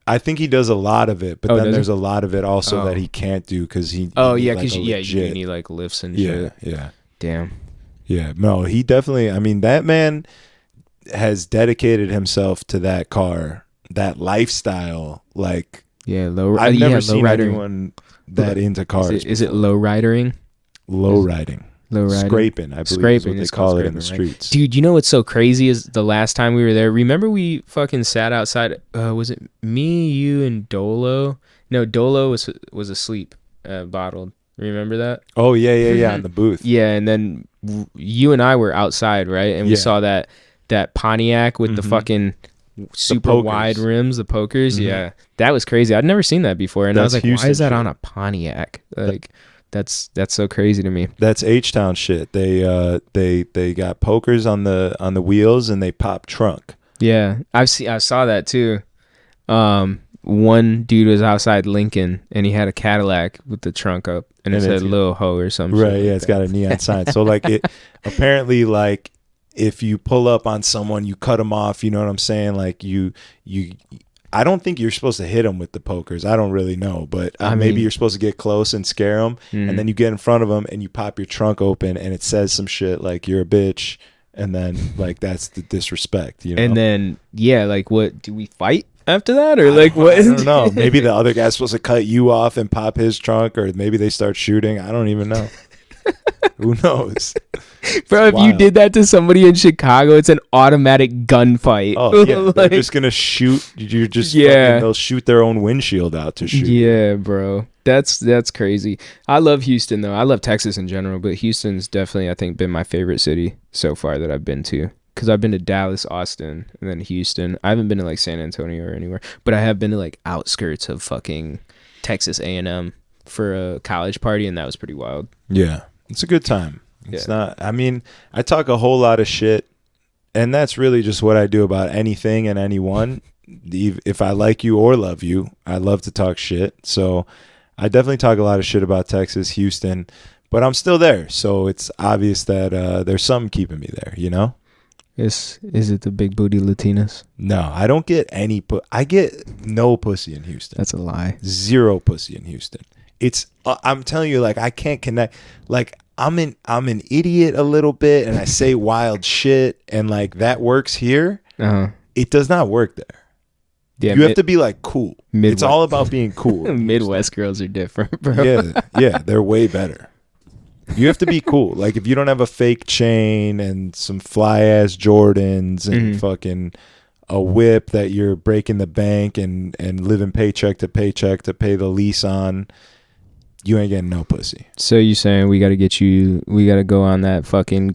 I think he does a lot of it, but then there's a lot of it also that he can't do because he. Oh yeah, because you need like lifts and shit. Yeah. Damn. Yeah, no, he definitely. I mean, that man has dedicated himself to that car, that lifestyle. Like, I've never seen anyone that into cars. Is it low riding? Low riding. Scraping, I believe is what they call it in the streets. Dude, you know what's so crazy is the last time we were there, remember we fucking sat outside, was it me, you, and Dolo? No, Dolo was asleep, bottled. Remember that? Oh, yeah, in the booth. Yeah, and then you and I were outside, right? And we saw that Pontiac with the fucking super wide rims, the pokers. Mm-hmm. Yeah, that was crazy. I'd never seen that before. And I was like, Houston, why is that on a Pontiac? Like... That's so crazy to me. That's H-Town shit. They got pokers on the wheels and they pop trunk. Yeah, I saw that too. One dude was outside Lincoln and he had a Cadillac with the trunk up and it said Lil Ho or something. Right, yeah, it's got a neon sign. So like it apparently like if you pull up on someone, you cut them off. You know what I'm saying? Like you. I don't think you're supposed to hit them with the pokers. I don't really know, but maybe you're supposed to get close and scare them, and then you get in front of them and you pop your trunk open, and it says some shit like "you're a bitch," and then like that's the disrespect, you know. And then like, what do we fight after that, or like what? I don't know. Maybe the other guy's supposed to cut you off and pop his trunk, or maybe they start shooting. I don't even know. Who knows? Bro, if you did that to somebody in Chicago, it's an automatic gunfight. Oh, yeah. They're just going to shoot. You're just they'll shoot their own windshield out to shoot. Yeah, bro. That's crazy. I love Houston, though. I love Texas in general, but Houston's definitely, I think, been my favorite city so far that I've been to. Because I've been to Dallas, Austin, and then Houston. I haven't been to, like, San Antonio or anywhere, but I have been to, like, outskirts of fucking Texas A&M. for a college party, and that was pretty wild. Yeah, it's a good time. It's not. I mean, I talk a whole lot of shit, and that's really just what I do about anything and anyone. If I like you or love you, I love to talk shit. So I definitely talk a lot of shit about Texas, Houston, but I'm still there. So it's obvious that there's something keeping me there, you know? Is it the big booty Latinas? No, I don't get any. I get no pussy in Houston. That's a lie. Zero pussy in Houston. It's. I'm telling you, like, I can't connect. Like, I'm an idiot a little bit, and I say wild shit, and like that works here. It does not work there. Yeah, you have to be like cool. It's all about being cool. Midwest girls are different, bro. Yeah, they're way better. You have to be cool. Like, if you don't have a fake chain and some fly ass Jordans and fucking a whip that you're breaking the bank and living paycheck to paycheck to pay the lease on, you ain't getting no pussy. So you saying we got to go on that fucking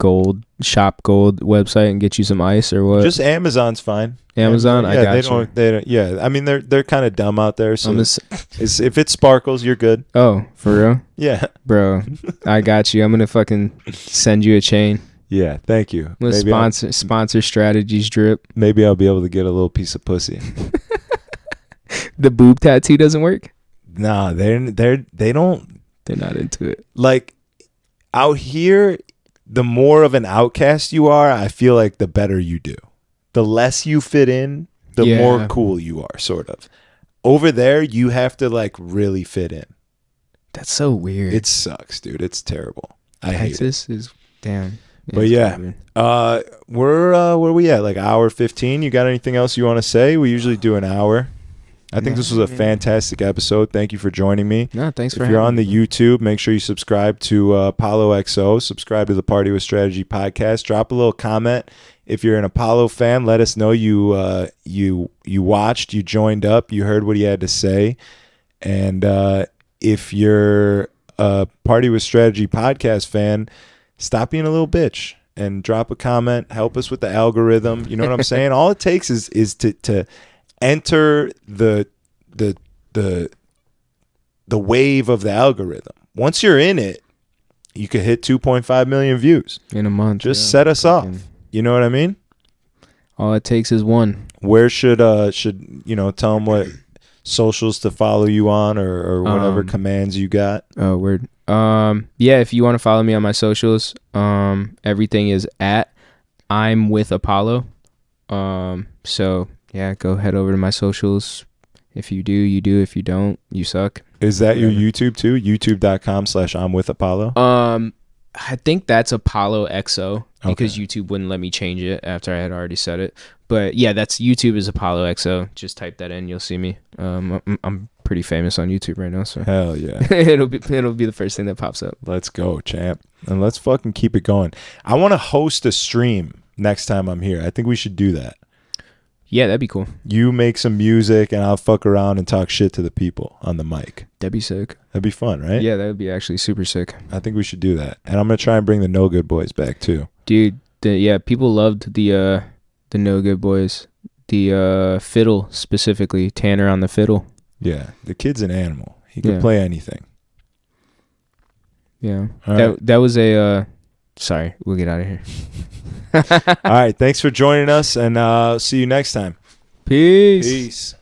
shop gold website and get you some ice or what? Just Amazon's fine. Amazon, I got you. They don't. Yeah, I mean they're kind of dumb out there. So if it sparkles, you're good. Oh, for real? Yeah, bro, I got you. I'm gonna fucking send you a chain. Yeah, thank you. With sponsor strategies drip. Maybe I'll be able to get a little piece of pussy. The boob tattoo doesn't work? Nah, they don't. They're not into it. Like, out here, the more of an outcast you are, I feel like the better you do. The less you fit in, the more cool you are, sort of. Over there, you have to like really fit in. That's so weird. It sucks, dude. It's terrible. Texas is damn. But yeah, where we at? Like hour 15. You got anything else you want to say? We usually do an hour. I think this was a fantastic episode. Thank you for joining me. No, thanks for having me. If you're on the YouTube, make sure you subscribe to Apollo XO. Subscribe to the Party with Strategy podcast. Drop a little comment. If you're an Apollo fan, let us know you watched, you joined up, you heard what he had to say. And if you're a Party with Strategy podcast fan, stop being a little bitch and drop a comment. Help us with the algorithm. You know what I'm saying? All it takes is to enter the wave of the algorithm. Once you're in it, you could hit 2.5 million views in a month. Just set us off. You know what I mean? All it takes is one. Where should tell them what socials to follow you on or whatever commands you got? Oh, word. Yeah, if you want to follow me on my socials, everything is at I'm with Apollo. So yeah, go head over to my socials. If you do, you do. If you don't, you suck. Is that your YouTube too? YouTube.com/I'mWithApollo? I think that's Apollo XO because YouTube wouldn't let me change it after I had already said it. But yeah, that's YouTube is Apollo XO. Just type that in, you'll see me. I'm pretty famous on YouTube right now, so hell yeah. it'll be the first thing that pops up. Let's go, champ. And let's fucking keep it going. I want to host a stream next time I'm here. I think we should do that. Yeah, that'd be cool. You make some music and I'll fuck around and talk shit to the people on the mic. That'd be sick. That'd be fun, right? Yeah, that would be actually super sick. I think we should do that. And I'm going to try and bring the No Good Boys back too. Dude, people loved the No Good Boys. The fiddle specifically, Tanner on the fiddle. Yeah, the kid's an animal. He can play anything. Yeah. That was a sorry, we'll get out of here. All right, thanks for joining us, and see you next time. Peace.